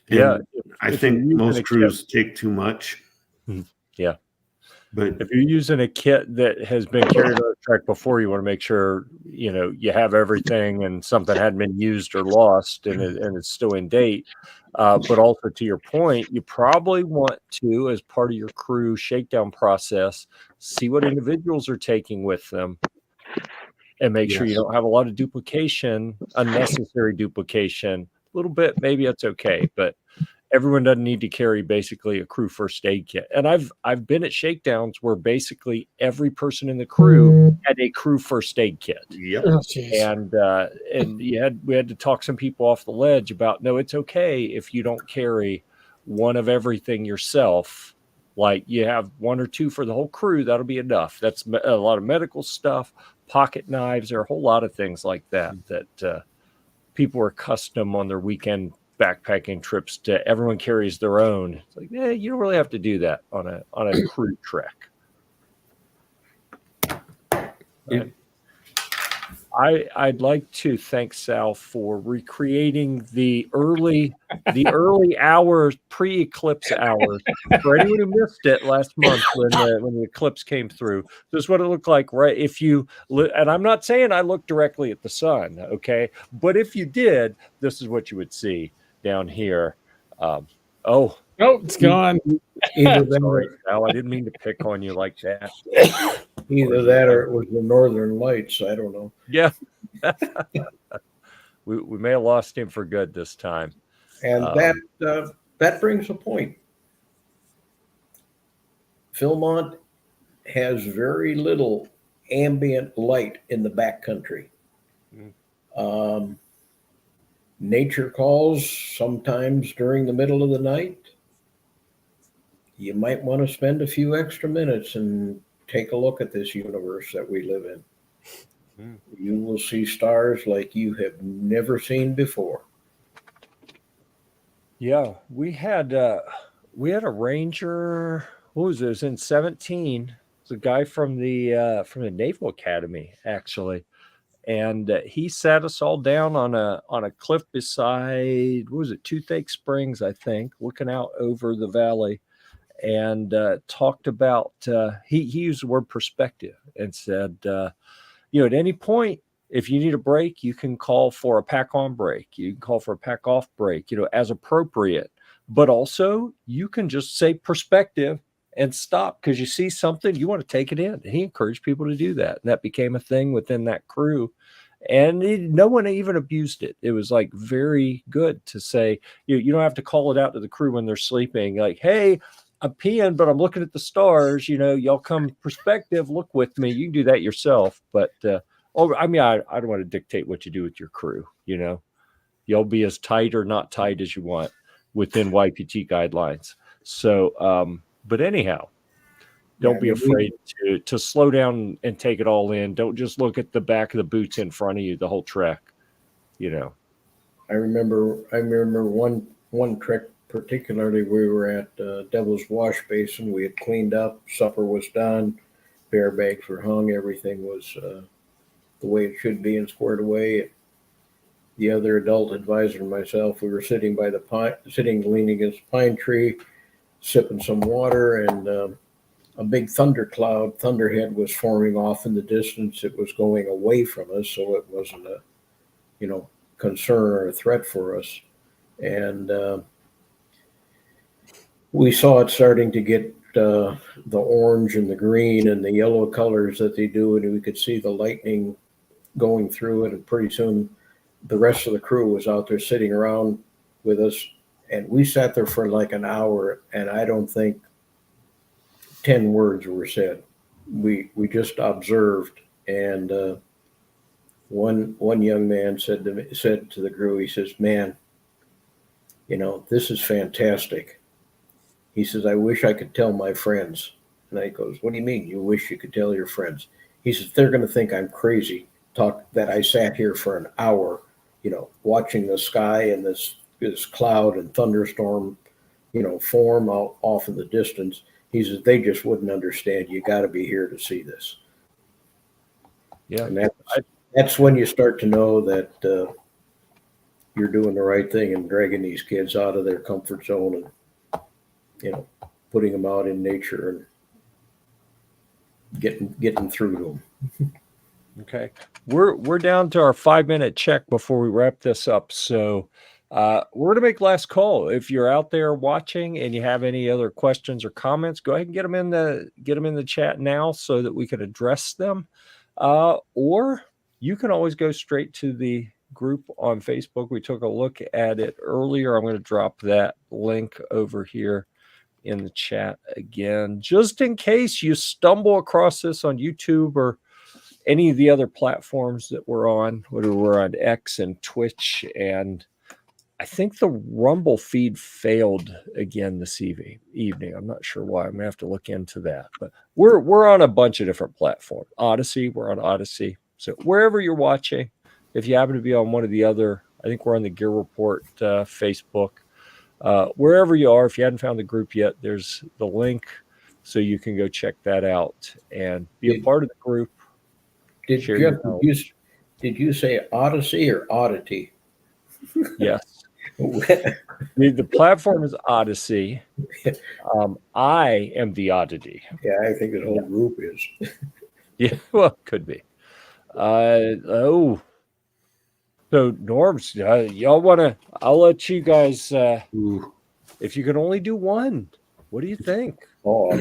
And Yeah. I If think you're using most a crews take too much. Yeah. But If you're using a kit that has been carried on a trek before, you want to make sure, you have everything and something hadn't been used or lost and it's still in date. But also to your point, you probably want to, as part of your crew shakedown process, see what individuals are taking with them and make sure you yes. don't have a lot of duplication, unnecessary duplication. A little bit, maybe it's okay, but everyone doesn't need to carry basically a crew first aid kit. And I've been at shakedowns where basically every person in the crew had a crew first aid kit. Yep. Oh, jeez. And we had to talk some people off the ledge about, no, it's okay if you don't carry one of everything yourself. Like you have one or two for the whole crew, that'll be enough. That's a lot of medical stuff, pocket knives, there are a whole lot of things like that people are accustomed on their weekend backpacking trips to everyone carries their own. It's like, you don't really have to do that on a crew trek. Yeah. I'd like to thank Sal for recreating the early hours, pre-eclipse hours. For anyone who missed it last month when the eclipse came through, this is what it looked like. Right, and I'm not saying I looked directly at the sun, okay, but if you did, this is what you would see down here. Oh, it's gone. Either that, Sorry, Sal, I didn't mean to pick on you like that. either that, or it was the Northern Lights. I don't know. Yeah. we may have lost him for good this time. And that brings a point. Philmont has very little ambient light in the backcountry. Nature calls sometimes during the middle of the night. You might want to spend a few extra minutes and take a look at this universe that we live in. You will see stars like you have never seen before. Yeah, we had a ranger. What was it? It was in 17. It's a guy from the Naval Academy, actually, and he sat us all down on a cliff beside, what was it, Toothache Springs, I think, looking out over the valley, and talked about. He used the word perspective and said, at any point, if you need a break, you can call for a pack on break. You can call for a pack off break, as appropriate. But also, you can just say perspective and stop because you see something, you want to take it in. And he encouraged people to do that. And that became a thing within that crew. And no one even abused it. It was like very good to say, you don't have to call it out to the crew when they're sleeping. Like, hey, I'm peeing, but I'm looking at the stars. Y'all come perspective, look with me. You can do that yourself. But I don't want to dictate what you do with your crew. Y'all be as tight or not tight as you want within YPT guidelines. So, but anyhow, don't be afraid to slow down and take it all in. Don't just look at the back of the boots in front of you the whole trek. I remember one trek particularly. We were at Devil's Wash Basin. We had cleaned up, supper was done, bear bags were hung, everything was the way it should be and squared away. The other adult advisor and myself, we were sitting by leaning against a pine tree, sipping some water, and a big thunderhead was forming off in the distance. It was going away from us, so it wasn't a concern or a threat for us. And we saw it starting to get the orange and the green and the yellow colors that they do, and we could see the lightning going through it. And pretty soon, the rest of the crew was out there sitting around with us, and we sat there for like an hour, and I don't think 10 words were said. We just observed, and one young man said to the crew, he says, "Man, this is fantastic." He says, "I wish I could tell my friends." And I goes, "What do you mean you wish you could tell your friends?" He says, "They're going to think I'm crazy that I sat here for an hour, watching the sky and this cloud and thunderstorm, form off in the distance." He says, "They just wouldn't understand. You got to be here to see this." Yeah. And that's when you start to know that you're doing the right thing and dragging these kids out of their comfort zone and, putting them out in nature and getting through to them. Okay. We're down to our 5-minute check before we wrap this up. So we're going to make last call. If you're out there watching and you have any other questions or comments, go ahead and get them in the chat now so that we can address them. Or you can always go straight to the group on Facebook. We took a look at it earlier. I'm going to drop that link over here in the chat again, just in case you stumble across this on YouTube or any of the other platforms that we're on, whether we're on X and Twitch, and I think the Rumble feed failed again this evening. I'm not sure why. I'm gonna have to look into that. But we're on a bunch of different platforms. Odyssey, we're on Odyssey. So wherever you're watching, if you happen to be on one of the other, I think we're on the Gear Report Facebook. Wherever you are, if you hadn't found the group yet, there's the link so you can go check that out and be a part of the group. Did you say Odyssey or Oddity? Yes. The platform is Odyssey. I am the oddity. Yeah, I think the whole group is. Yeah, well, could be. So Norms, y'all want to? I'll let you guys. If you can only do one, what do you think? Oh,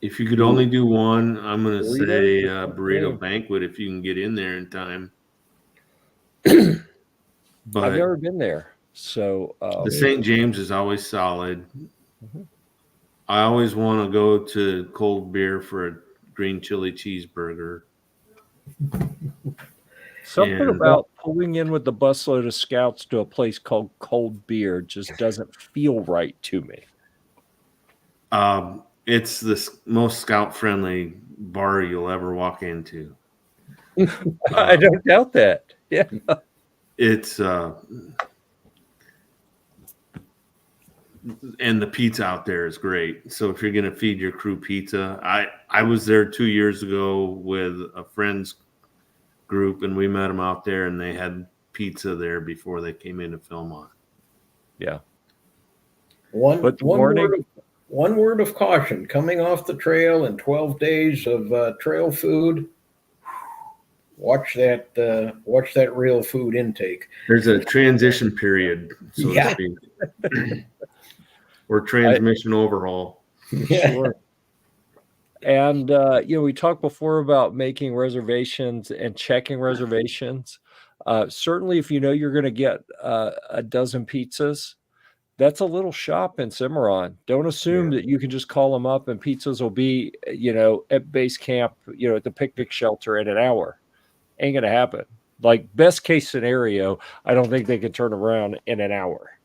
If you could only do one, I'm going to Burrito? say Burrito Banquet if you can get in there in time. But I've never been there, so the St. James is always solid. Mhm. I always want to go to Cold Beer for a green chili cheeseburger. Something And- about pulling in with the busload of scouts to a place called Cold Beer just doesn't feel right to me. It's the most scout-friendly bar you'll ever walk into. I don't doubt that. Yeah. It's and the pizza out there is great. So if you're going to feed your crew pizza, I was there 2 years ago with a friend's group, and we met them out there, and they had pizza there before they came into Philmont. Yeah. one But the one morning- word of, one word of caution: coming off the trail and 12 days of trail food. Watch that real food intake. There's a transition period, so Yeah. to speak, or transmission overhaul. Sure. And we talked before about making reservations and checking reservations. Certainly, if you know you're going to get a dozen pizzas, that's a little shop in Cimarron. Don't assume that you can just call them up and pizzas will be, at base camp, at the picnic shelter in an hour. Ain't going to happen. Like best case scenario, I don't think they can turn around in an hour.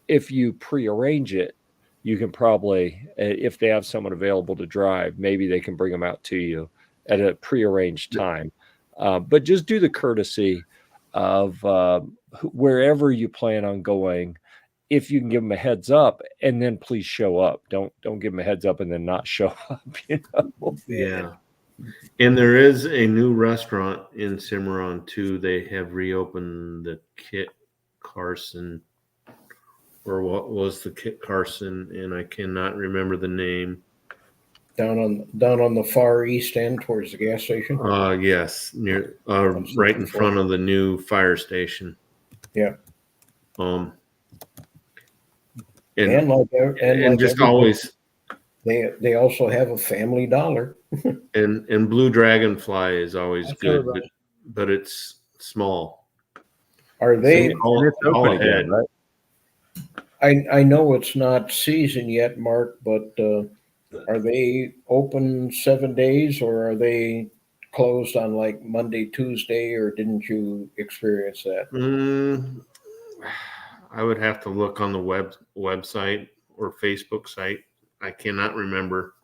If you prearrange it, you can probably, if they have someone available to drive, maybe they can bring them out to you at a prearranged time. But just do the courtesy of wherever you plan on going. If you can give them a heads up, and then please show up. Don't give them a heads up and then not show up. Yeah. And there is a new restaurant in Cimarron too. They have reopened the Kit Carson, or what was the Kit Carson, and I cannot remember the name. Down on the far east end towards the gas station. Yes, near right in front of the new fire station. Yeah. And like just everybody, always they also have a Family Dollar. and Blue Dragonfly is always I've good, heard but it's small. Are they? Call ahead. Right? I know it's not season yet, Mark, but are they open 7 days, or are they closed on like Monday, Tuesday, or didn't you experience that? I would have to look on the website or Facebook site. I cannot remember.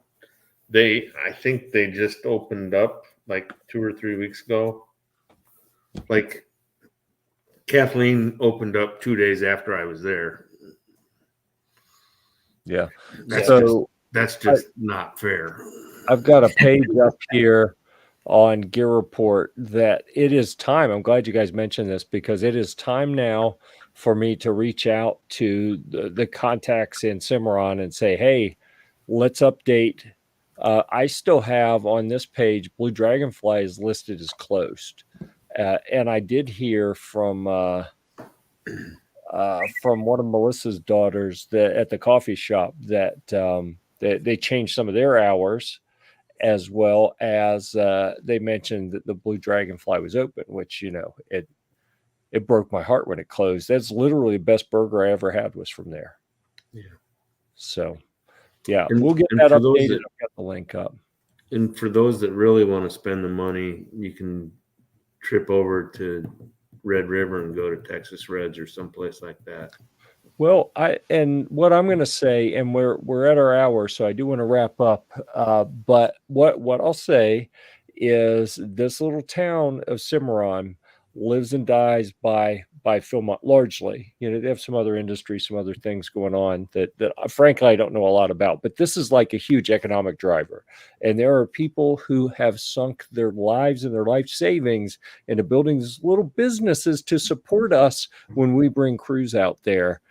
I think they just opened up like 2 or 3 weeks ago. Like Kathleen opened up 2 days after I was there. Yeah. That's just not fair. I've got a page up here on Gear Report that it is time. I'm glad you guys mentioned this because it is time now for me to reach out to the contacts in Cimarron and say, hey, let's update. I still have on this page, Blue Dragonfly is listed as closed. And I did hear from one of Melissa's daughters that at the coffee shop that they changed some of their hours, as well as they mentioned that the Blue Dragonfly was open, which, you know, it broke my heart when it closed. That's literally the best burger I ever had was from there. Yeah. So, yeah, And- we'll get and that for those updated. that- I've got the link up. And for those that really want to spend the money, you can trip over to Red River and go to Texas Reds or someplace like that. Well, what I'm going to say, and we're at our hour, so I do want to wrap up. But what I'll say is this little town of Cimarron lives and dies by Philmont largely. You know, they have some other industry, some other things going on that frankly I don't know a lot about. But this is like a huge economic driver, and there are people who have sunk their lives and their life savings into building these little businesses to support us when we bring crews out there.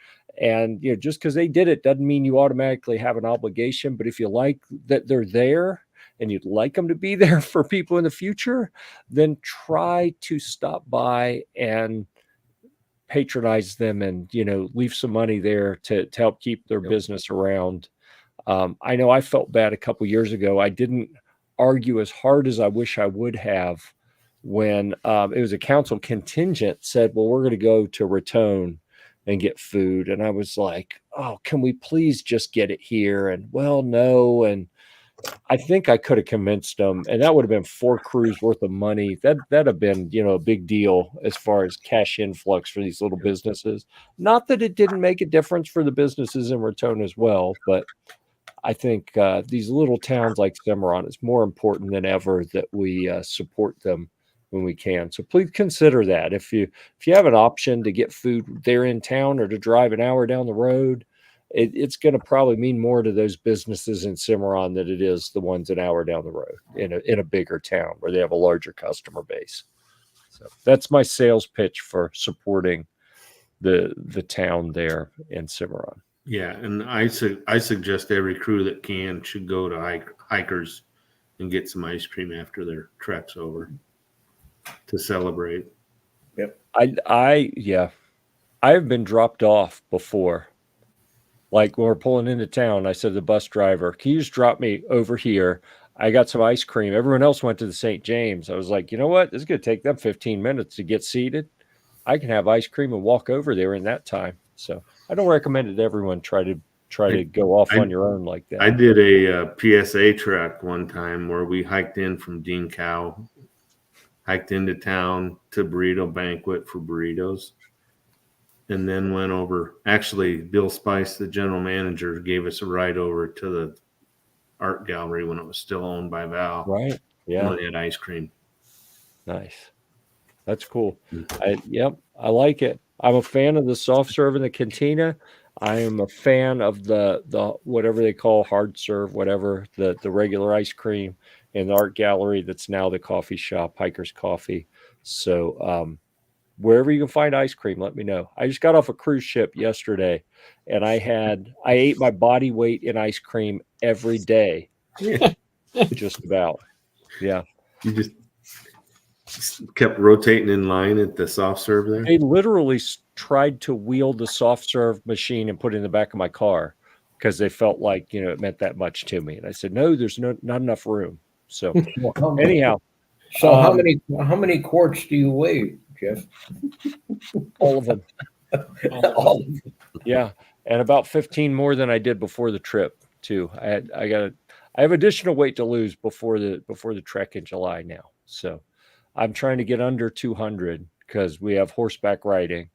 And, you know, just because they did it doesn't mean you automatically have an obligation. But if you like that they're there and you'd like them to be there for people in the future, then try to stop by and patronize them and, you know, leave some money there to help keep their business around. I know I felt bad a couple years ago. I didn't argue as hard as I wish I would have when it was a council contingent said, well, we're going to go to Raton and get food. And I was like, oh, can we please just get it here? And well, no. And I think I could have convinced them, and that would have been 4 crews worth of money. That'd have been, you know, a big deal as far as cash influx for these little businesses. Not that it didn't make a difference for the businesses in Raton as well, but I think these little towns like Cimarron, it's more important than ever that we support them when we can. So please consider that. If you have an option to get food there in town or to drive an hour down the road, it's going to probably mean more to those businesses in Cimarron than it is the ones an hour down the road in a bigger town where they have a larger customer base. So that's my sales pitch for supporting the town there in Cimarron. Yeah, and I suggest every crew that can should go to hikers and get some ice cream after their trek's over to celebrate. Yep. I've been dropped off before. Like when we're pulling into town, I said to the bus driver, can you just drop me over here? I got some ice cream. Everyone else went to the St. James. I was like, you know what? This is going to take them 15 minutes to get seated. I can have ice cream and walk over there in that time. So I don't recommend it. Everyone try to go off on your own like that. I did a PSA trek one time where we hiked in from Dean Cow, hiked into town to Burrito Banquet for burritos, and then went over. Actually, Bill Spice, the general manager, gave us a ride over to the art gallery when it was still owned by Val. Right. Yeah. And they had ice cream. Nice. That's cool. I like it. I'm a fan of the soft serve and the cantina. I am a fan of the whatever they call hard serve, whatever, the regular ice cream and the art gallery that's now the coffee shop, Hiker's Coffee. So wherever you can find ice cream, let me know. I just got off a cruise ship yesterday and I ate my body weight in ice cream every day. Just about. Yeah. You just kept rotating in line at the soft serve there? They literally tried to wheel the soft serve machine and put it in the back of my car because they felt like, you know, it meant that much to me. And I said, no, there's not enough room. So anyhow. So how many quarts do you weigh, Jeff? All of them. All of them. Yeah. And about 15 more than I did before the trip too. I have additional weight to lose before the trek in July now. So I'm trying to get under 200 because we have horseback riding.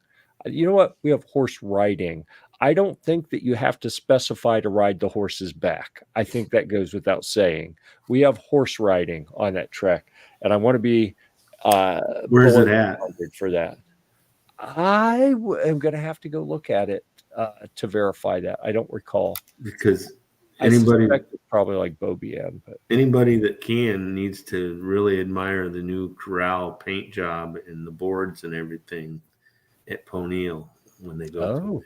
You know what? We have horse riding. I don't think that you have to specify to ride the horse's back. I think that goes without saying. We have horse riding on that trek, and I want to be where's it at for that. I am going to have to go look at it to verify that. I don't recall because I suspect it's probably like Beaubien, but anybody that needs to really admire the new corral paint job and the boards and everything at Poniel when they go through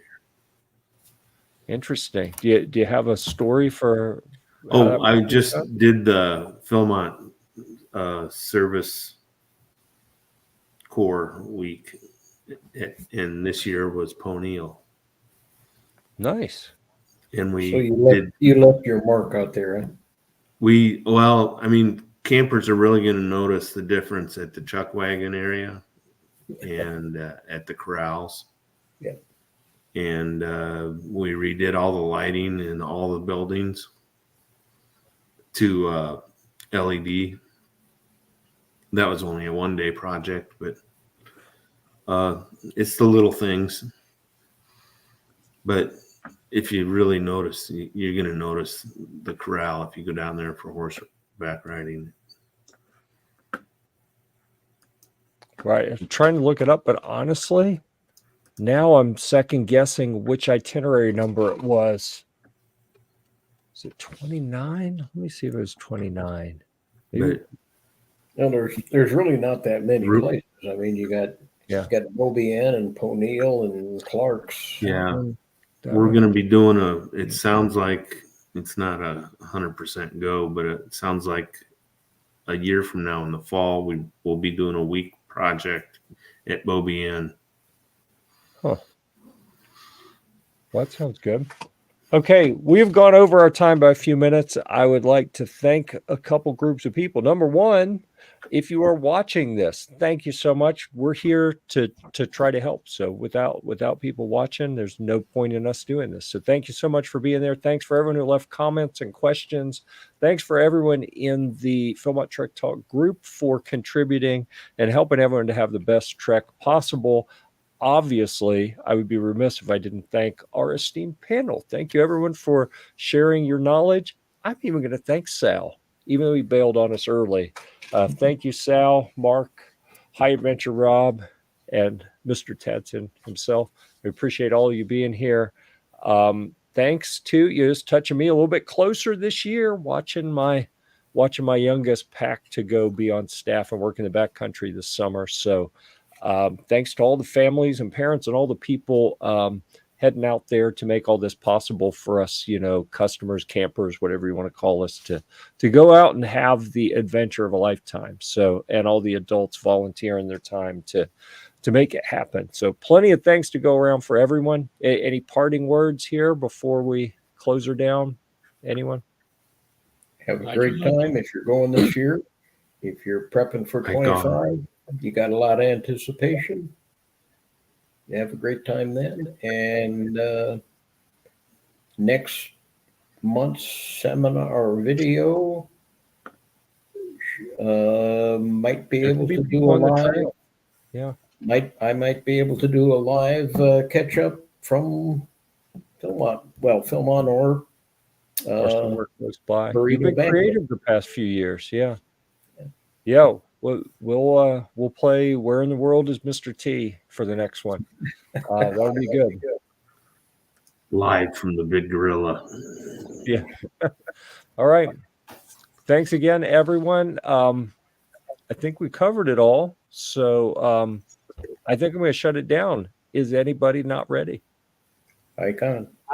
there. Interesting. Do you have a story for? Oh, I just did the Philmont Service Corps week, and this year was Poniel. Nice. And we So you left your mark out there. Huh? I mean, campers are really going to notice the difference at the chuck wagon area and at the corrals. Yeah. And we redid all the lighting in all the buildings to LED. That was only a 1-day project, but it's the little things. But if you really notice, you're going to notice the corral if you go down there for horseback riding. Right. I'm trying to look it up, but honestly, now I'm second guessing which itinerary number it was. Is it 29? Let me see if it was 29. No, there's really not that many places. I mean, you got Beaubien and Poniel and Clark's. Yeah. We're going to be doing it sounds like it's not 100% go, but it sounds like a year from now in the fall, we will be doing a week project at Beaubien. Huh. Well, that sounds good. Okay, we've gone over our time by a few minutes. I would like to thank a couple groups of people. Number one, if you are watching this, thank you so much. We're here to try to help. So without people watching, there's no point in us doing this. So thank you so much for being there. Thanks for everyone who left comments and questions. Thanks for everyone in the Philmont Trek Talk group for contributing and helping everyone to have the best trek possible. Obviously, I would be remiss if I didn't thank our esteemed panel. Thank you, everyone, for sharing your knowledge. I'm even going to thank Sal, even though he bailed on us early. Thank you, Sal, Mark, High Adventure Rob, and Mr. Tadsen himself. We appreciate all of you being here. Thanks to you just touching me a little bit closer this year, watching my youngest pack to go be on staff and work in the backcountry this summer. So thanks to all the families and parents and all the people heading out there to make all this possible for us, customers, campers, whatever you want to call us, to go out and have the adventure of a lifetime. So, and all the adults volunteering their time to make it happen. So plenty of thanks to go around for everyone. Any parting words here before we close her down? Anyone? Have a great time if you're going this year. If you're prepping for 25, you got a lot of anticipation. You have a great time then. And next month's seminar or video, might be able to do a live. Yeah. I might be able to do a live catch up from Philmont. Well, Philmont or work goes by. Burrito You've been Banquet. creative the past few years. Yeah. Yo, we'll play Where in the World is Mr. T for the next one. That'll be good. Live from the Big Gorilla. Yeah. All right. Thanks again, everyone. I think we covered it all. So I think I'm going to shut it down. Is anybody not ready? Icon.